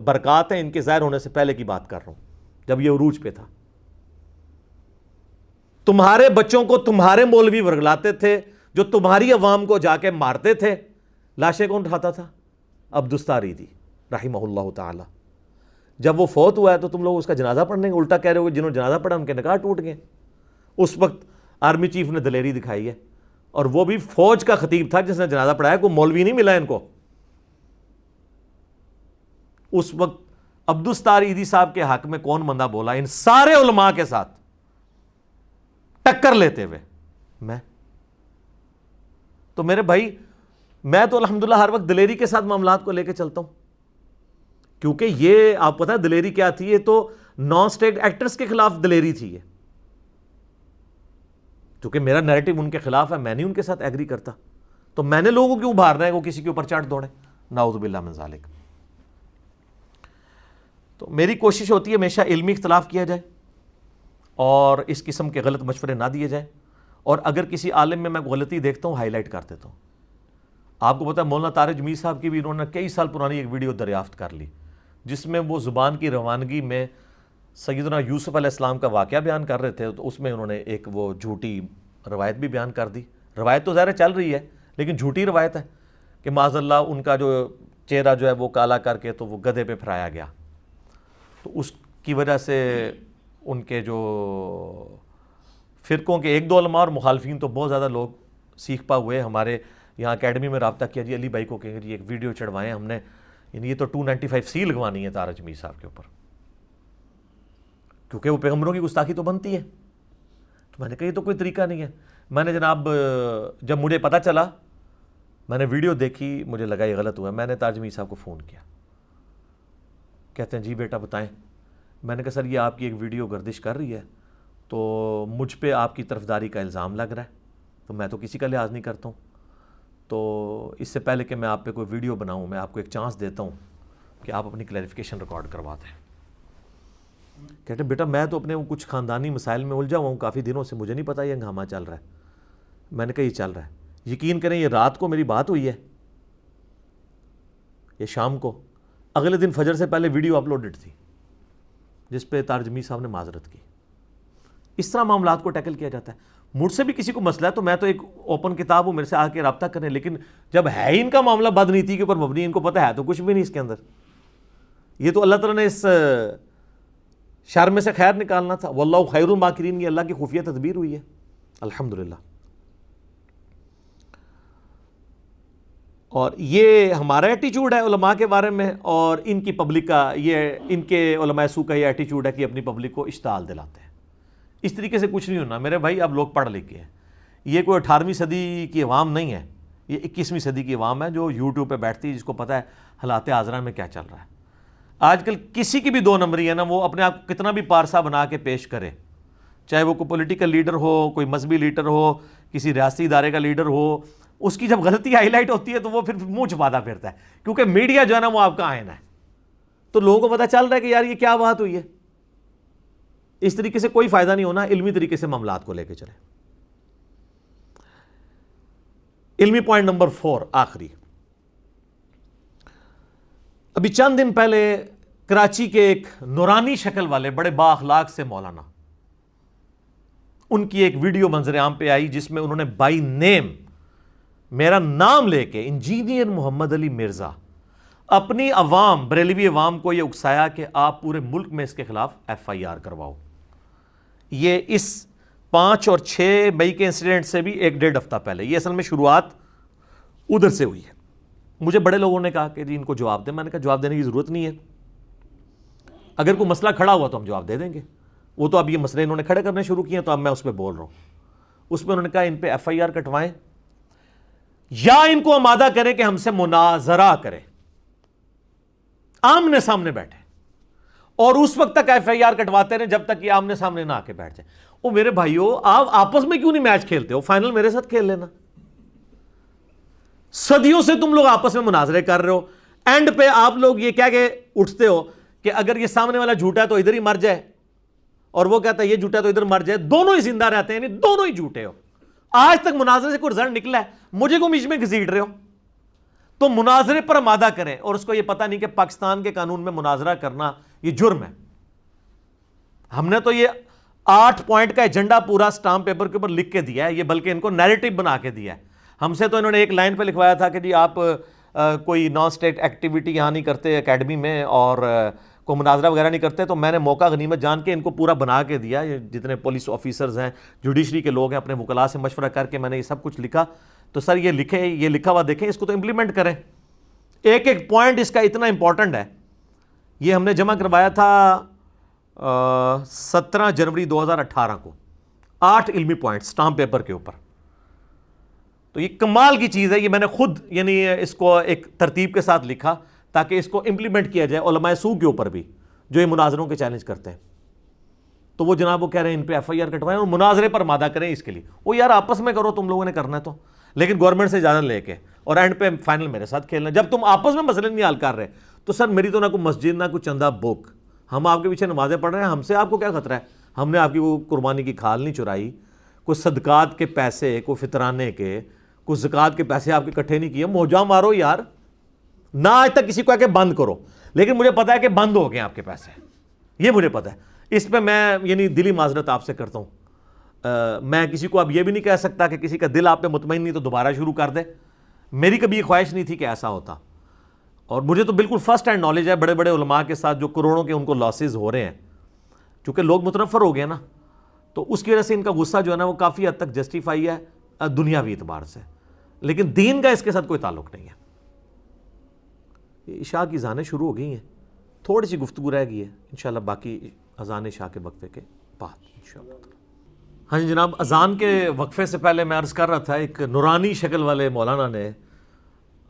برکات ہیں ان کے ظاہر ہونے سے پہلے کی بات کر رہا ہوں، جب یہ عروج پہ تھا، تمہارے بچوں کو تمہارے مولوی ورگلاتے تھے، جو تمہاری عوام کو جا کے مارتے تھے، لاشیں کون اٹھاتا تھا؟ عبدالستار عیدی رحمہ اللہ تعالی۔ جب وہ فوت ہوا ہے تو تم لوگ اس کا جنازہ پڑھنے گے، الٹا کہہ رہے ہو کہ جنہوں نے جنازہ پڑھا ان کے نکاح ٹوٹ گئے۔ اس وقت آرمی چیف نے دلیری دکھائی ہے، اور وہ بھی فوج کا خطیب تھا جس نے جنازہ پڑھایا، کوئی مولوی نہیں ملا ان کو۔ اس وقت عبدالستار عیدی صاحب کے حق میں کون بندہ بولا ان سارے علماء کے ساتھ ٹکر لیتے ہوئے؟ میں تو میرے بھائی، میں تو الحمدللہ ہر وقت دلیری کے ساتھ معاملات کو لے کے چلتا ہوں، کیونکہ یہ آپ پتہ ہے دلیری کیا تھی؟ یہ تو نان اسٹیٹ ایکٹرز کے خلاف دلیری تھی یہ، کیونکہ میرا نیریٹو ان کے خلاف ہے، میں نہیں ان کے ساتھ ایگری کرتا، تو میں نے لوگوں کو کیوں ابھارنا ہے وہ کسی کے اوپر چاٹ دوڑیں؟ نعوذ باللہ من ذالک۔ تو میری کوشش ہوتی ہے ہمیشہ علمی اختلاف کیا جائے اور اس قسم کے غلط مشورے نہ دیے جائیں، اور اگر کسی عالم میں غلطی دیکھتا ہوں ہائی لائٹ کر دیتا ہوں۔ آپ کو پتہ ہے مولانا طارق میر صاحب کی بھی انہوں نے کئی سال پرانی ایک ویڈیو دریافت کر لی، جس میں وہ زبان کی روانگی میں سیدنا یوسف علیہ السلام کا واقعہ بیان کر رہے تھے، تو اس میں انہوں نے ایک وہ جھوٹی روایت بھی بیان کر دی۔ روایت تو ظاہر چل رہی ہے لیکن جھوٹی روایت ہے کہ معاذ اللہ ان کا جو چہرہ جو ہے وہ کالا کر کے تو وہ گدھے پہ پھرایا گیا، تو اس کی وجہ سے ان کے جو فرقوں کے ایک دو علماء اور مخالفین تو بہت زیادہ لوگ سیکھ پا ہوئے۔ ہمارے یہاں اکیڈمی میں رابطہ کیا، جی علی بھائی کو کہ جی ایک ویڈیو چڑھوائیں ہم نے، یعنی یہ تو 295C لگوانی ہے طارق میر صاحب کے اوپر، کیونکہ وہ پیغمبروں کی گستاخی تو بنتی ہے۔ تو میں نے کہا یہ تو کوئی طریقہ نہیں ہے۔ میں نے جناب جب مجھے پتہ چلا، میں نے ویڈیو دیکھی، مجھے لگا یہ غلط ہوا، میں نے طارق میر صاحب کو فون کیا، کہتے ہیں جی بیٹا بتائیں۔ میں نے کہا سر یہ آپ کی ایک ویڈیو گردش کر رہی ہے تو مجھ پہ آپ کی طرفداری کا الزام لگ رہا ہے، تو میں تو کسی کا لحاظ نہیں کرتا ہوں، تو اس سے پہلے کہ میں آپ پہ کوئی ویڈیو بناؤں میں آپ کو ایک چانس دیتا ہوں کہ آپ اپنی کلیریفیکیشن ریکارڈ کروا دیں۔ کہتے ہیں بیٹا میں تو اپنے کچھ خاندانی مسائل میں الجھا ہوا ہوں کافی دنوں سے، مجھے نہیں پتا یہ ہنگامہ چل رہا ہے۔ میں نے کہا یہ چل رہا ہے، یقین کریں یہ رات کو میری بات ہوئی ہے، یہ شام کو، اگلے دن فجر سے پہلے ویڈیو اپلوڈڈ تھی جس پہ طارق میر صاحب نے معذرت کی۔ اس طرح معاملات کو ٹیکل کیا جاتا ہے۔ مجھ سے بھی کسی کو مسئلہ ہے تو میں تو ایک اوپن کتاب ہوں، میرے سے آ کے رابطہ کریں، لیکن جب ہے ان کا معاملہ بدنیتی کے اوپر مبنی، ان کو پتہ ہے تو کچھ بھی نہیں اس کے اندر، یہ تو اللہ تعالیٰ نے اس شر میں سے خیر نکالنا تھا۔ واللہ خیر الماکرین، یہ اللہ کی خفیہ تدبیر ہوئی ہے الحمدللہ۔ اور یہ ہمارا ایٹیچیوڈ ہے علماء کے بارے میں، اور ان کی پبلک کا یہ، ان کے علماء سو کا یہ ایٹیچیوڈ ہے کہ اپنی پبلک کو اشتعال دلاتے ہیں۔ اس طریقے سے کچھ نہیں ہونا میرے بھائی، اب لوگ پڑھ لکھ کے ہیں، یہ کوئی 18ویں صدی کی عوام نہیں ہے، یہ 21ویں صدی کی عوام ہے جو یوٹیوب پہ بیٹھتی ہے، جس کو پتہ ہے حالات حاضرہ میں کیا چل رہا ہے۔ آج کل کسی کی بھی دو نمبری ہے نا، وہ اپنے آپ کو کتنا بھی پارسا بنا کے پیش کرے، چاہے وہ کوئی پولیٹیکل لیڈر ہو، کوئی مذہبی لیڈر ہو، کسی ریاستی ادارے کا لیڈر ہو، اس کی جب غلطی ہائی لائٹ ہوتی ہے تو وہ پھر منہ چھپاتا پھرتا ہے، کیونکہ میڈیا جو ہے نا وہ آپ کا آئینہ ہے، تو لوگوں کو پتہ چل رہا ہے کہ یار یہ کیا بات ہوئی ہے۔ اس طریقے سے کوئی فائدہ نہیں ہونا، علمی طریقے سے معاملات کو لے کے چلیں۔ علمی پوائنٹ نمبر 4 آخری، ابھی چند دن پہلے کراچی کے ایک نورانی شکل والے بڑے با اخلاق سے مولانا، ان کی ایک ویڈیو منظر عام پہ آئی جس میں انہوں نے بائی نیم میرا نام لے کے انجینئر محمد علی مرزا اپنی عوام، بریلوی عوام کو یہ اکسایا کہ آپ پورے ملک میں اس کے خلاف FIR کرواؤ۔ یہ اس 5 اور 6 مئی کے انسیڈنٹ سے بھی 1.5 ہفتہ پہلے، یہ اصل میں شروعات ادھر سے ہوئی ہے۔ مجھے بڑے لوگوں نے کہا کہ جی ان کو جواب دیں، میں نے کہا جواب دینے کی ضرورت نہیں ہے، اگر کوئی مسئلہ کھڑا ہوا تو ہم جواب دے دیں گے، وہ تو اب یہ مسئلے انہوں نے کھڑے کرنے شروع کیے ہیں تو اب میں اس پہ بول رہا ہوں۔ اس میں انہوں نے کہا ان پہ FIR کٹوائیں یا ان کو آمادہ کریں کہ ہم سے مناظرہ کریں۔ آمنے سامنے بیٹھے اور اس وقت تک ایف آئی آر کٹواتے رہے جب تک یہ آمنے سامنے نہ آ کے بیٹھ جائے. او میرے بھائیو, آپ آپس میں کیوں نہیں میچ کھیلتے ہو؟ فائنل میرے ساتھ کھیل لینا. صدیوں سے تم لوگ آپس میں مناظرے کر رہے ہو, اینڈ پہ آپ لوگ یہ کہہ کے اٹھتے ہو کہ اگر یہ سامنے والا جھوٹا ہے تو ادھر ہی مر جائے, اور وہ کہتا ہے یہ جھوٹا ہے تو ادھر مر جائے. دونوں ہی زندہ رہتے ہیں, یعنی دونوں ہی جھوٹے ہو. آج تک مناظرے سے کوئی رزلٹ نکلا ہے؟ مجھے کو بیچ میں گھسیٹ رہے ہو. تو مناظرے پر آمادہ کریں, اور اس کو یہ پتہ نہیں کہ پاکستان کے قانون میں مناظرہ کرنا یہ جرم ہے. ہم نے تو یہ 8 پوائنٹ کا ایجنڈا پورا سٹامپ پیپر کے اوپر لکھ کے دیا ہے, یہ بلکہ ان کو نیریٹو بنا کے دیا ہے. ہم سے تو انہوں نے ایک لائن پہ لکھوایا تھا کہ جی آپ کوئی نان اسٹیٹ ایکٹیویٹی یہاں نہیں کرتے اکیڈمی میں, اور کوئی مناظرہ وغیرہ نہیں کرتے. تو میں نے موقع غنیمت جان کے ان کو پورا بنا کے دیا. یہ جتنے پولیس آفیسرز ہیں, جوڈیشری کے لوگ ہیں, اپنے وکلاء سے مشورہ کر کے میں نے یہ سب کچھ لکھا. تو سر یہ لکھے, یہ لکھا ہوا دیکھیں, اس کو تو امپلیمنٹ کریں. ایک ایک پوائنٹ اس کا اتنا امپورٹنٹ ہے. یہ ہم نے جمع کروایا تھا 17 جنوری 2018 کو, 8 علمی پوائنٹ سٹامپ پیپر کے اوپر. تو یہ کمال کی چیز ہے. یہ میں نے خود یعنی اس کو ایک ترتیب کے ساتھ لکھا تاکہ اس کو امپلیمنٹ کیا جائے علماء سو کے اوپر بھی, جو یہ مناظروں کے چیلنج کرتے ہیں. تو وہ جناب وہ کہہ رہے ہیں ان پہ ایف آئی آر کٹوائیں اور مناظرے پر مادہ کریں. اس کے لیے وہ یار آپس میں کرو, تم لوگوں نے کرنا ہے تو, لیکن گورنمنٹ سے اجازت لے کے, اور اینڈ پہ فائنل میرے ساتھ کھیلنا. جب تم آپس میں مسئلے نہیں حل کر رہے تو سر میری تو نہ کوئی مسجد نہ کوئی چندہ بک, ہم آپ کے پیچھے نمازیں پڑھ رہے ہیں, ہم سے آپ کو کیا خطرہ ہے؟ ہم نے آپ کی وہ قربانی کی کھال نہیں چرائی, کوئی صدقات کے پیسے, کوئی فطرانے کے, کوئی زکوٰۃ کے پیسے آپ کے اکٹھے نہیں کیے. موجہ مارو یار, نہ آج تک کسی کو کہ بند کرو, لیکن مجھے پتا ہے کہ بند ہو گئے آپ کے پیسے, یہ مجھے پتا ہے. اس پہ میں یعنی دلی معذرت آپ سے کرتا ہوں. میں کسی کو اب یہ بھی نہیں کہہ سکتا کہ کسی کا دل آپ پہ مطمئن نہیں تو دوبارہ شروع کر دے. میری کبھی یہ خواہش نہیں تھی کہ ایسا ہوتا, اور مجھے تو بالکل فرسٹ ہینڈ نالج ہے بڑے بڑے علماء کے ساتھ جو کروڑوں کے ان کو لاسز ہو رہے ہیں. چونکہ لوگ متنفر ہو گئے نا, تو اس کی وجہ سے ان کا غصہ جو ہے نا وہ کافی حد تک جسٹیفائی ہے دنیاوی اعتبار سے, لیکن دین کا اس کے ساتھ کوئی تعلق نہیں ہے. عشاء کی اذانیں شروع ہو گئی ہیں, تھوڑی سی گفتگو رہ گئی ہے, انشاءاللہ باقی اذان عشاء کے وقفے کے بعد انشاءاللہ. ہاں جی جناب, اذان کے وقفے سے پہلے میں عرض کر رہا تھا, ایک نورانی شکل والے مولانا نے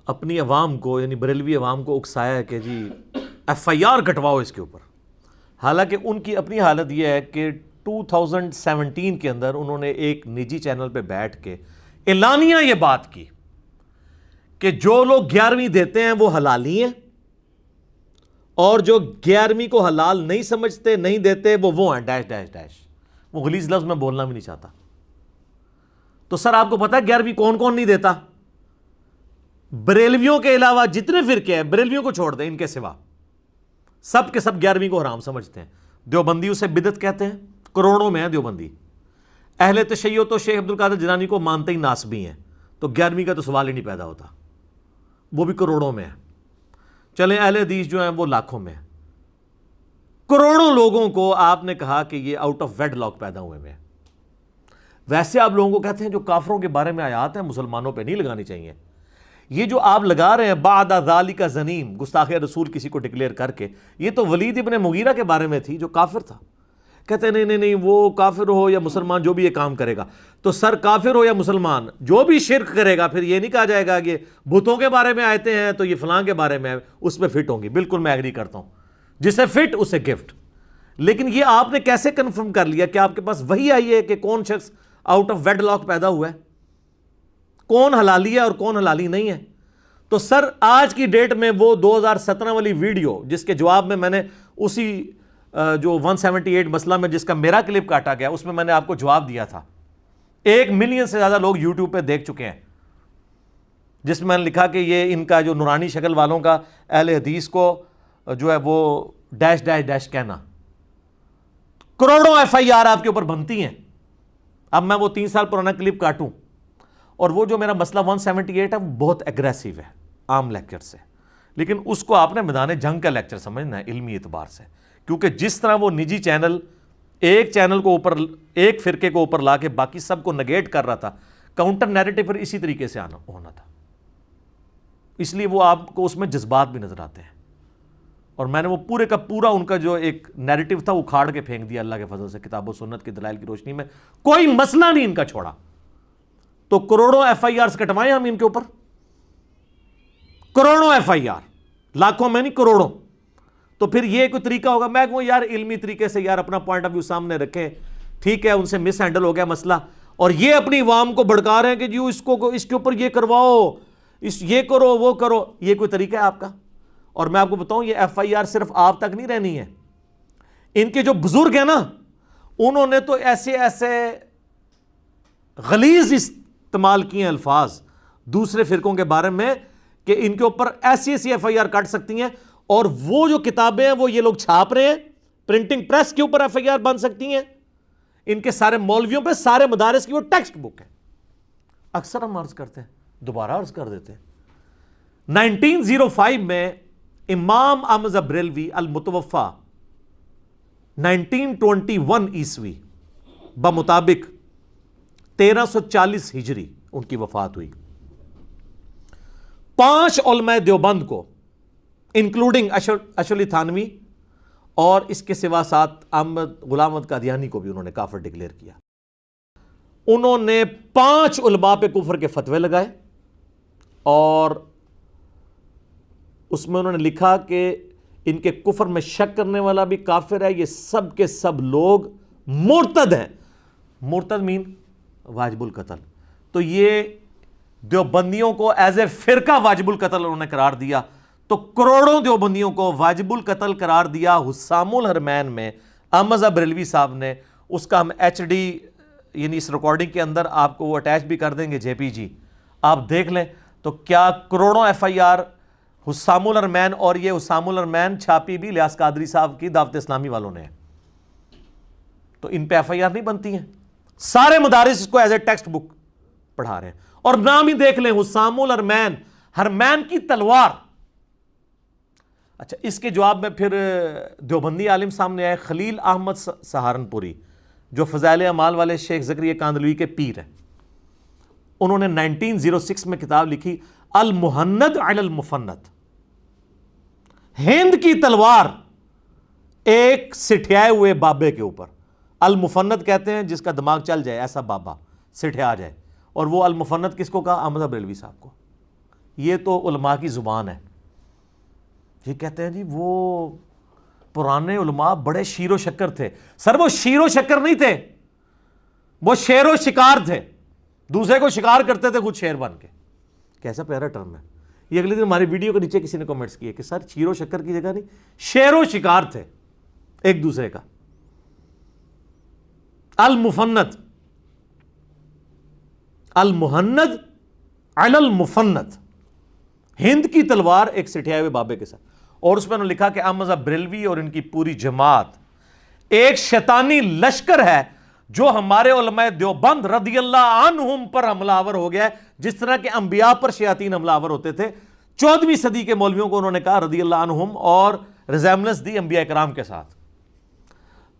اپنی عوام کو یعنی بریلوی عوام کو اکسایا ہے کہ جی ایف آئی آر کٹواؤ اس کے اوپر. حالانکہ ان کی اپنی حالت یہ ہے کہ 2017 کے اندر انہوں نے ایک نجی چینل پہ بیٹھ کے اعلانیہ یہ بات کی کہ جو لوگ 11ویں دیتے ہیں وہ حلالی ہیں, اور جو 11ویں کو حلال نہیں سمجھتے, نہیں دیتے, وہ ہیں ڈیش ڈیش ڈیش. وہ غلیظ لفظ میں بولنا بھی نہیں چاہتا. تو سر آپ کو پتا ہے 11ویں کون کون نہیں دیتا؟ بریلویوں کے علاوہ جتنے فرقے ہیں, بریلویوں کو چھوڑ دیں, ان کے سوا سب کے سب 11ویں کو حرام سمجھتے ہیں. دیوبندی اسے بدعت کہتے ہیں, کروڑوں میں ہیں دیوبندی. اہل تشیع تو شیخ عبد القادر جیلانی کو مانتے ہی ناسبی ہیں, تو 11ویں کا تو سوال ہی نہیں پیدا ہوتا, وہ بھی کروڑوں میں ہیں. چلیں اہل حدیث جو ہیں وہ لاکھوں میں ہیں. کروڑوں لوگوں کو آپ نے کہا کہ یہ آؤٹ آف ویڈ لاک پیدا ہوئے میں. ویسے آپ لوگوں کو کہتے ہیں جو کافروں کے بارے میں آیات ہیں مسلمانوں پہ نہیں لگانی چاہیے. یہ جو آپ لگا رہے ہیں بعد ذالک زنیم, گستاخ رسول کسی کو ڈکلیئر کر کے, یہ تو ولید ابن مغیرہ کے بارے میں تھی جو کافر تھا. کہتے ہیں نہیں وہ کافر ہو یا مسلمان جو بھی یہ کام کرے گا, تو سر کافر ہو یا مسلمان جو بھی شرک کرے گا پھر یہ نہیں کہا جائے گا کہ بتوں کے بارے میں آتے ہیں تو یہ فلاں کے بارے میں اس پہ فٹ ہوں گی. بالکل میں ایگری کرتا ہوں, جسے فٹ اسے گفٹ. لیکن یہ آپ نے کیسے کنفرم کر لیا کہ آپ کے پاس وہی آئی ہے کہ کون شخص آؤٹ آف ویڈ لاک پیدا ہوا ہے, کون حلالی ہے اور کون حلالی نہیں ہے؟ تو سر آج کی ڈیٹ میں وہ 2017 والی ویڈیو جس کے جواب میں میں نے اسی جو 178 مسئلہ میں جس کا میرا کلپ کاٹا گیا اس میں میں نے آپ کو جواب دیا تھا. 1 ملین سے زیادہ لوگ یوٹیوب پہ دیکھ چکے ہیں, جس میں میں نے لکھا کہ یہ ان کا جو نورانی شکل والوں کا اہل حدیث کو جو ہے وہ ڈیش ڈیش ڈیش کہنا. کروڑوں ایف آئی آر آپ کے اوپر بنتی ہیں. اب میں وہ 3 سال پرانا کلپ کاٹوں, اور وہ جو میرا مسئلہ 178 ہے وہ بہت ایگریسیو ہے عام لیکچر سے, لیکن اس کو آپ نے میدان جنگ کا لیکچر سمجھنا ہے علمی اعتبار سے. کیونکہ جس طرح وہ نجی چینل ایک چینل کو اوپر, ایک فرقے کو اوپر لا کے باقی سب کو نگیٹ کر رہا تھا, کاؤنٹر نیریٹو پر اسی طریقے سے ہونا تھا. اس لیے وہ آپ کو اس میں جذبات بھی نظر آتے ہیں, اور میں نے وہ پورے کا پورا ان کا جو ایک نیریٹو تھا وہ کھاڑ کے پھینک دیا اللہ کے فضل سے, کتاب و سنت کی دلائل کی روشنی میں کوئی مسئلہ نہیں ان کا چھوڑا. تو کروڑوں ایف آئی آر کٹوائیں ہم ان کے اوپر, کروڑوں ایف آئی آر, لاکھوں میں نہیں کروڑوں. تو پھر یہ کوئی طریقہ ہوگا؟ میں کہوں یار علمی طریقے سے یار اپنا پوائنٹ آف ویو سامنے رکھیں، ٹھیک ہے ان سے مس ہینڈل ہو گیا مسئلہ، اور یہ اپنی عوام کو بھڑکا رہے ہیں کہ جی اس کے اوپر یہ کرواؤ، یہ کرو وہ کرو، یہ کوئی طریقہ ہے آپ کا؟ اور میں آپ کو بتاؤں یہ ایف آئی آر صرف آپ تک نہیں رہنی ہے، ان کے جو بزرگ ہیں نا انہوں نے تو ایسے ایسے غلیظ استعمال کیے ہیں الفاظ دوسرے فرقوں کے بارے میں کہ ان کے اوپر ایسی ایسی ایف آئی آر کٹ سکتی ہیں، اور وہ جو کتابیں ہیں وہ یہ لوگ چھاپ رہے ہیں، پرنٹنگ پریس کے اوپر ایف آئی آر بن سکتی ہیں، ان کے سارے مولویوں پہ سارے مدارس کی وہ ٹیکسٹ بک ہے۔ اکثر ہم عرض کرتے ہیں، دوبارہ عرض کر دیتے ہیں، 1905 میں امام احمد بریلوی المتوفا 1921 عیسوی بمطابق 1340 ہجری ان کی وفات ہوئی۔ 5 علماء دیوبند کو انکلوڈنگ اشرف تھانوی اور اس کے سوا 7 غلام احمد قادیانی کو بھی انہوں نے کافر ڈکلیئر کیا۔ انہوں نے 5 علماء پہ کفر کے فتوے لگائے، اور اس میں انہوں نے لکھا کہ ان کے کفر میں شک کرنے والا بھی کافر ہے، یہ سب کے سب لوگ مرتد ہیں۔ مرتد مین واجب القتل۔ تو یہ دیوبندیوں کو ایز اے فرقہ واجب القتل انہوں نے قرار دیا، تو کروڑوں دیوبندیوں کو واجب القتل قرار دیا حسام الحرمین میں احمد بریلوی صاحب نے۔ اس کا ہم ایچ ڈی یعنی اس ریکارڈنگ کے اندر آپ کو وہ اٹیچ بھی کر دیں گے جے پی جی، آپ دیکھ لیں تو کیا کروڑوں ایف آئی آر حسام الحرمین، اور یہ حسام الحرمین چھاپی بھی الیاس قادری صاحب کی دعوت اسلامی والوں نے، تو ان پہ ایف آئی آر نہیں بنتی ہیں۔ سارے مدارس اس کو ایز اے ٹیکسٹ بک پڑھا رہے ہیں، اور نام ہی دیکھ لیں حسام الحرمین، حرمین کی تلوار۔ اچھا، اس کے جواب میں پھر دیوبندی عالم سامنے آئے، خلیل احمد سہارنپوری، جو فضائل اعمال والے شیخ زکریا کاندھلوی کے پیر ہیں۔ انہوں نے 1906 میں کتاب لکھی المہند علی المفند، ہند کی تلوار ایک سٹھیائے ہوئے بابے کے اوپر۔ المفند کہتے ہیں جس کا دماغ چل جائے، ایسا بابا سٹھیا جائے، اور وہ المفند کس کو کہا؟ احمد بریلوی صاحب کو۔ یہ تو علماء کی زبان ہے۔ یہ کہتے ہیں جی وہ پرانے علماء بڑے شیر و شکر تھے۔ سر وہ شیر و شکر نہیں تھے، وہ شیر و شکار تھے، دوسرے کو شکار کرتے تھے خود شیر بن کے۔ کیسا پیارا ٹرم ہے یہ۔ اگلے دن ہماری ویڈیو کے نیچے کسی نے کمنٹس کیے کہ سر شیر و شکر کی جگہ نہیں، شیر و شکار تھے ایک دوسرے کا۔ المفند، المہند علی المفند، ہند کی تلوار ایک سٹھیائے ہوئے بابے کے ساتھ۔ اور اس میں انہوں نے لکھا کہ احمد بریلوی اور ان کی پوری جماعت ایک شیطانی لشکر ہے جو ہمارے علماء دیوبند رضی اللہ عنہم پر حملہ آور ہو گیا ہے، جس طرح کہ انبیاء پر شیاطین حملہ آور ہوتے تھے۔ 14ویں صدی کے مولویوں کو انہوں نے کہا رضی اللہ عنہم، اور ریزیمبلنس دی انبیاء کرام کے ساتھ۔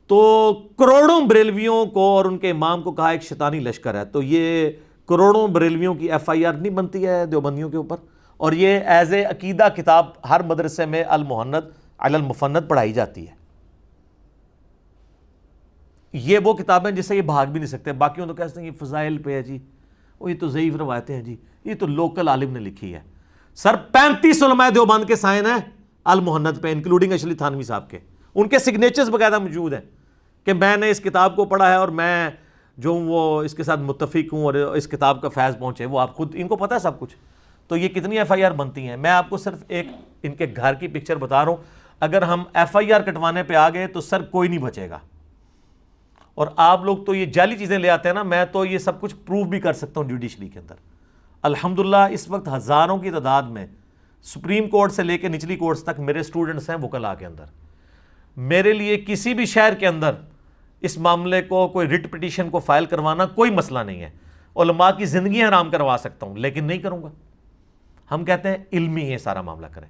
تو کروڑوں بریلویوں کو اور ان کے امام کو کہا ایک شیطانی لشکر ہے۔ تو یہ کروڑوں بریلویوں کی ایف آئی آر نہیں بنتی ہے دیوبندیوں کے اوپر، اور یہ ایز اے عقیدہ کتاب ہر مدرسے میں المہند علی المفند پڑھائی جاتی ہے۔ یہ وہ کتابیں جس سے یہ بھاگ بھی نہیں سکتے۔ باقیوں تو کہتے ہیں یہ فضائل پہ ہے جی، وہ یہ تو ضعیف روایتیں ہیں جی، یہ تو لوکل عالم نے لکھی ہے۔ سر 35 علماء دیوبند کے سائن ہیں المہند پہ، انکلوڈنگ اشرف تھانوی صاحب کے، ان کے سگنیچرز باقاعدہ موجود ہیں کہ میں نے اس کتاب کو پڑھا ہے اور میں جو ہوں وہ اس کے ساتھ متفق ہوں اور اس کتاب کا فیض پہنچے۔ وہ آپ خود ان کو پتہ ہے سب کچھ۔ تو یہ کتنی ایف آئی آر بنتی ہیں؟ میں آپ کو صرف ایک ان کے گھر کی پکچر بتا رہا ہوں۔ اگر ہم ایف آئی آر کٹوانے پہ آ گئے تو سر کوئی نہیں بچے گا۔ اور آپ لوگ تو یہ جعلی چیزیں لے آتے ہیں نا، میں تو یہ سب کچھ پروف بھی کر سکتا ہوں جوڈیشری کے اندر۔ الحمدللہ اس وقت ہزاروں کی تعداد میں سپریم کورٹ سے لے کے نچلی کورٹس تک میرے سٹوڈنٹس ہیں وکلاء کے اندر۔ میرے لیے کسی بھی شہر کے اندر اس معاملے کو کوئی ریٹ پٹیشن کو فائل کروانا کوئی مسئلہ نہیں ہے۔ علماء کی زندگیاں حرام کروا سکتا ہوں لیکن نہیں کروں گا۔ ہم کہتے ہیں علمی یہ سارا معاملہ کریں،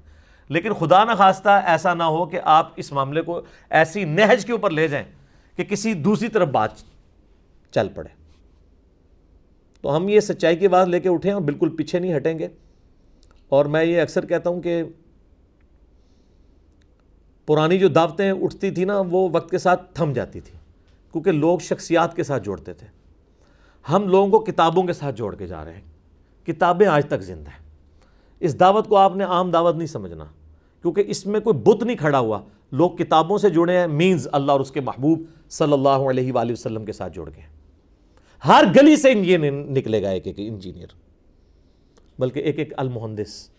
لیکن خدا نہ خواستہ ایسا نہ ہو کہ آپ اس معاملے کو ایسی نہج کے اوپر لے جائیں کہ کسی دوسری طرف بات چل پڑے۔ تو ہم یہ سچائی کی بات لے کے اٹھیں اور بالکل پیچھے نہیں ہٹیں گے۔ اور میں یہ اکثر کہتا ہوں کہ پرانی جو دعوتیں اٹھتی تھی نا وہ وقت کے ساتھ تھم جاتی تھی، کیونکہ لوگ شخصیات کے ساتھ جوڑتے تھے۔ ہم لوگوں کو کتابوں کے ساتھ جوڑ کے جا رہے ہیں، کتابیں آج تک زندہ ہیں۔ اس دعوت کو آپ نے عام دعوت نہیں سمجھنا، کیونکہ اس میں کوئی بت نہیں کھڑا ہوا، لوگ کتابوں سے جڑے ہیں، مینز اللہ اور اس کے محبوب صلی اللہ علیہ وآلہ وسلم کے ساتھ جڑ گئے۔ ہر گلی سے انجینئر نکلے گا، ایک ایک انجینئر، بلکہ ایک ایک المہندس۔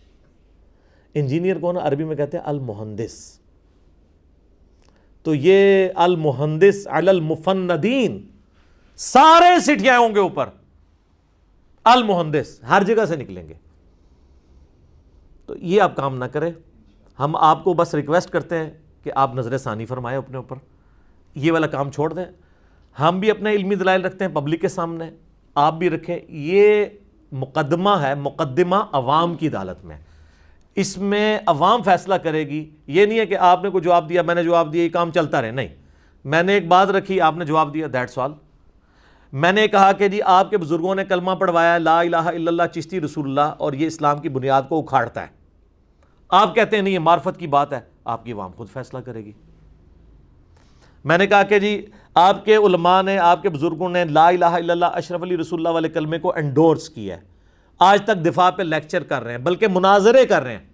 انجینئر کو نا عربی میں کہتے ہیں المہندس، تو یہ المہندس علی المفندین، سارے سٹیاؤں کے اوپر المہندس ہر جگہ سے نکلیں گے۔ تو یہ آپ کام نہ کریں، ہم آپ کو بس ریکویسٹ کرتے ہیں کہ آپ نظر ثانی فرمائیں اپنے اوپر، یہ والا کام چھوڑ دیں۔ ہم بھی اپنے علمی دلائل رکھتے ہیں پبلک کے سامنے، آپ بھی رکھیں۔ یہ مقدمہ ہے، مقدمہ عوام کی عدالت میں، اس میں عوام فیصلہ کرے گی۔ یہ نہیں ہے کہ آپ نے کوئی جواب دیا، میں نے جواب دیا، یہ کام چلتا رہے، نہیں۔ میں نے ایک بات رکھی، آپ نے جواب دیا، دیٹس آل۔ میں نے کہا کہ جی آپ کے بزرگوں نے کلمہ پڑھوایا لا الہ الا اللہ چشتی رسول اللہ، اور یہ اسلام کی بنیاد کو اکھاڑتا ہے۔ آپ کہتے ہیں نہیں یہ معرفت کی بات ہے، آپ کی عوام خود فیصلہ کرے گی۔ میں نے کہا کہ جی آپ کے علماء نے، آپ کے بزرگوں نے لا الہ الا اللہ اشرف علی رسول اللہ والے کلمے کو انڈورس کیا ہے، آج تک دفاع پہ لیکچر کر رہے ہیں، بلکہ مناظرے کر رہے ہیں،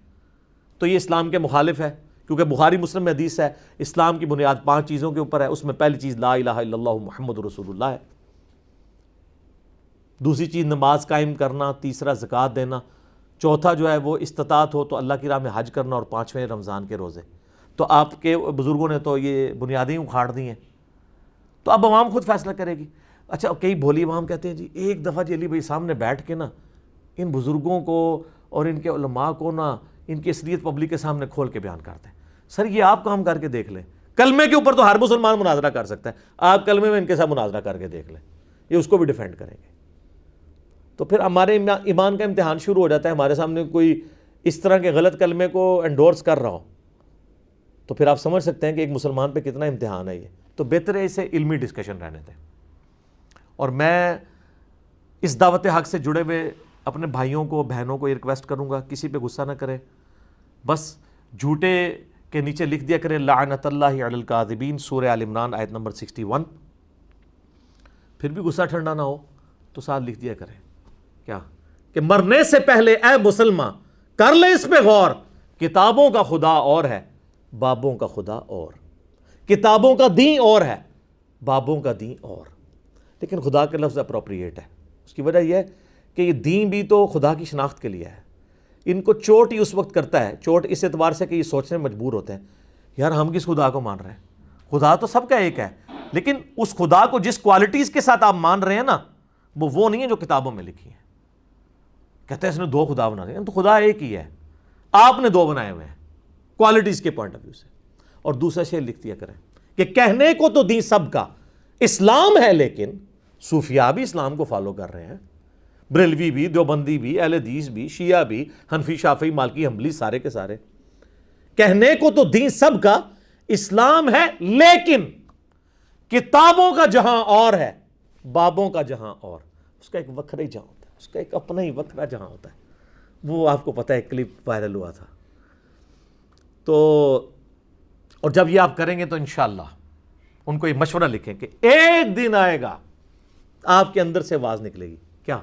تو یہ اسلام کے مخالف ہے، کیونکہ بخاری مسلم میں حدیث ہے اسلام کی بنیاد 5 چیزوں کے اوپر ہے، اس میں پہلی چیز لا الہ الا اللہ محمد رسول اللہ ہے، دوسری چیز نماز قائم کرنا، تیسرا زکوٰۃ دینا، چوتھا جو ہے وہ استطاعت ہو تو اللہ کی راہ میں حج کرنا، اور 5ویں رمضان کے روزے۔ تو آپ کے بزرگوں نے تو یہ بنیادیں اکھاڑ دی ہیں، تو اب عوام خود فیصلہ کرے گی۔ اچھا کئی بھولی عوام کہتے ہیں جی ایک دفعہ جی علی بھائی سامنے بیٹھ کے نا ان بزرگوں کو اور ان کے علماء کو نا ان کی اصلیت پبلک کے سامنے کھول کے بیان کرتے ہیں۔ سر یہ آپ کام کر کے دیکھ لیں، کلمے کے اوپر تو ہر مسلمان مناظرہ کر سکتا ہے، آپ کلمے میں ان کے ساتھ مناظرہ کر کے دیکھ لیں، یہ اس کو بھی ڈیفینڈ کریں گے۔ تو پھر ہمارے ایمان کا امتحان شروع ہو جاتا ہے، ہمارے سامنے کوئی اس طرح کے غلط کلمے کو انڈورس کر رہا ہو تو پھر آپ سمجھ سکتے ہیں کہ ایک مسلمان پہ کتنا امتحان ہے یہ۔ تو بہتر ہے اسے علمی ڈسکشن رہنے دیں۔ اور میں اس دعوت حق سے جڑے ہوئے اپنے بھائیوں کو بہنوں کو یہ ریکویسٹ کروں گا، کسی پہ غصہ نہ کریں، بس جھوٹے کے نیچے لکھ دیا کریں لعنت اللہ علی الکاذبین، سورہ آل عمران آیت نمبر 61۔ پھر بھی غصہ ٹھنڈا نہ ہو تو ساتھ لکھ دیا کریں کیا کہ مرنے سے پہلے اے مسلمان کر لے اس پہ غور، کتابوں کا خدا اور ہے، بابوں کا خدا اور، کتابوں کا دین اور ہے، بابوں کا دین اور۔ لیکن خدا کا لفظ اپروپریٹ ہے، اس کی وجہ یہ ہے کہ یہ دین بھی تو خدا کی شناخت کے لیے ہے۔ ان کو چوٹ ہی اس وقت کرتا ہے، چوٹ اس اعتبار سے کہ یہ سوچنے میں مجبور ہوتے ہیں یار ہم کس خدا کو مان رہے ہیں، خدا تو سب کا ایک ہے، لیکن اس خدا کو جس کوالٹیز کے ساتھ آپ مان رہے ہیں نا وہ نہیں ہے جو کتابوں میں لکھی ہیں۔ کہتے ہیں اس نے 2 خدا بنا دیے، تو خدا ایک ہی ہے، آپ نے 2 بنائے ہوئے ہیں کوالٹیز کے پوائنٹ آف ویو سے۔ اور دوسرا شعر لکھ دیا کریں کہ کہنے کو تو دین سب کا اسلام ہے، لیکن صوفیاء بھی اسلام کو فالو کر رہے ہیں، بریلوی بھی، دیوبندی بھی، اہل حدیث بھی، شیعہ بھی، حنفی شافعی مالکی حنبلی، سارے کے سارے۔ کہنے کو تو دین سب کا اسلام ہے، لیکن کتابوں کا جہاں اور ہے، بابوں کا جہاں اور۔ اس کا ایک وکھرا ہی جہاں ہوتا ہے، اس کا ایک اپنا ہی وکھرا جہاں ہوتا ہے، وہ آپ کو پتہ ہے کلپ وائرل ہوا تھا۔ تو اور جب یہ آپ کریں گے تو انشاءاللہ ان کو یہ مشورہ لکھیں کہ ایک دن آئے گا آپ کے اندر سے آواز نکلے گی کیا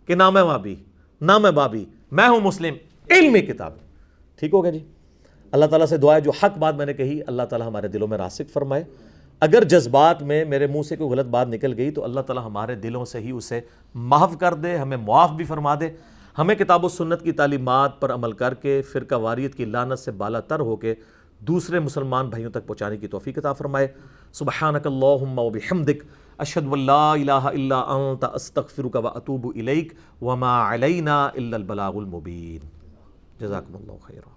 کہ نہ میں وہابی نہ میں بابی، میں ہوں مسلم، علمی کتاب۔ ٹھیک ہوگا جی؟ اللہ تعالیٰ سے دعا ہے جو حق بات میں نے کہی اللہ تعالیٰ ہمارے دلوں میں راسخ فرمائے۔ اگر جذبات میں میرے منہ سے کوئی غلط بات نکل گئی تو اللہ تعالیٰ ہمارے دلوں سے ہی اسے محو کر دے، ہمیں معاف بھی فرما دے، ہمیں کتاب و سنت کی تعلیمات پر عمل کر کے فرقہ واریت کی لعنت سے بالا تر ہو کے دوسرے مسلمان بھائیوں تک پہنچانے کی توفیق عطا فرمائے۔ سبحانک اللہم و بحمدک، اشہد ان لا الہ الا انت، استغفرک و اتوب الیک، وما علینا الا البلاغ المبین۔ جزاکم اللہ خیرا۔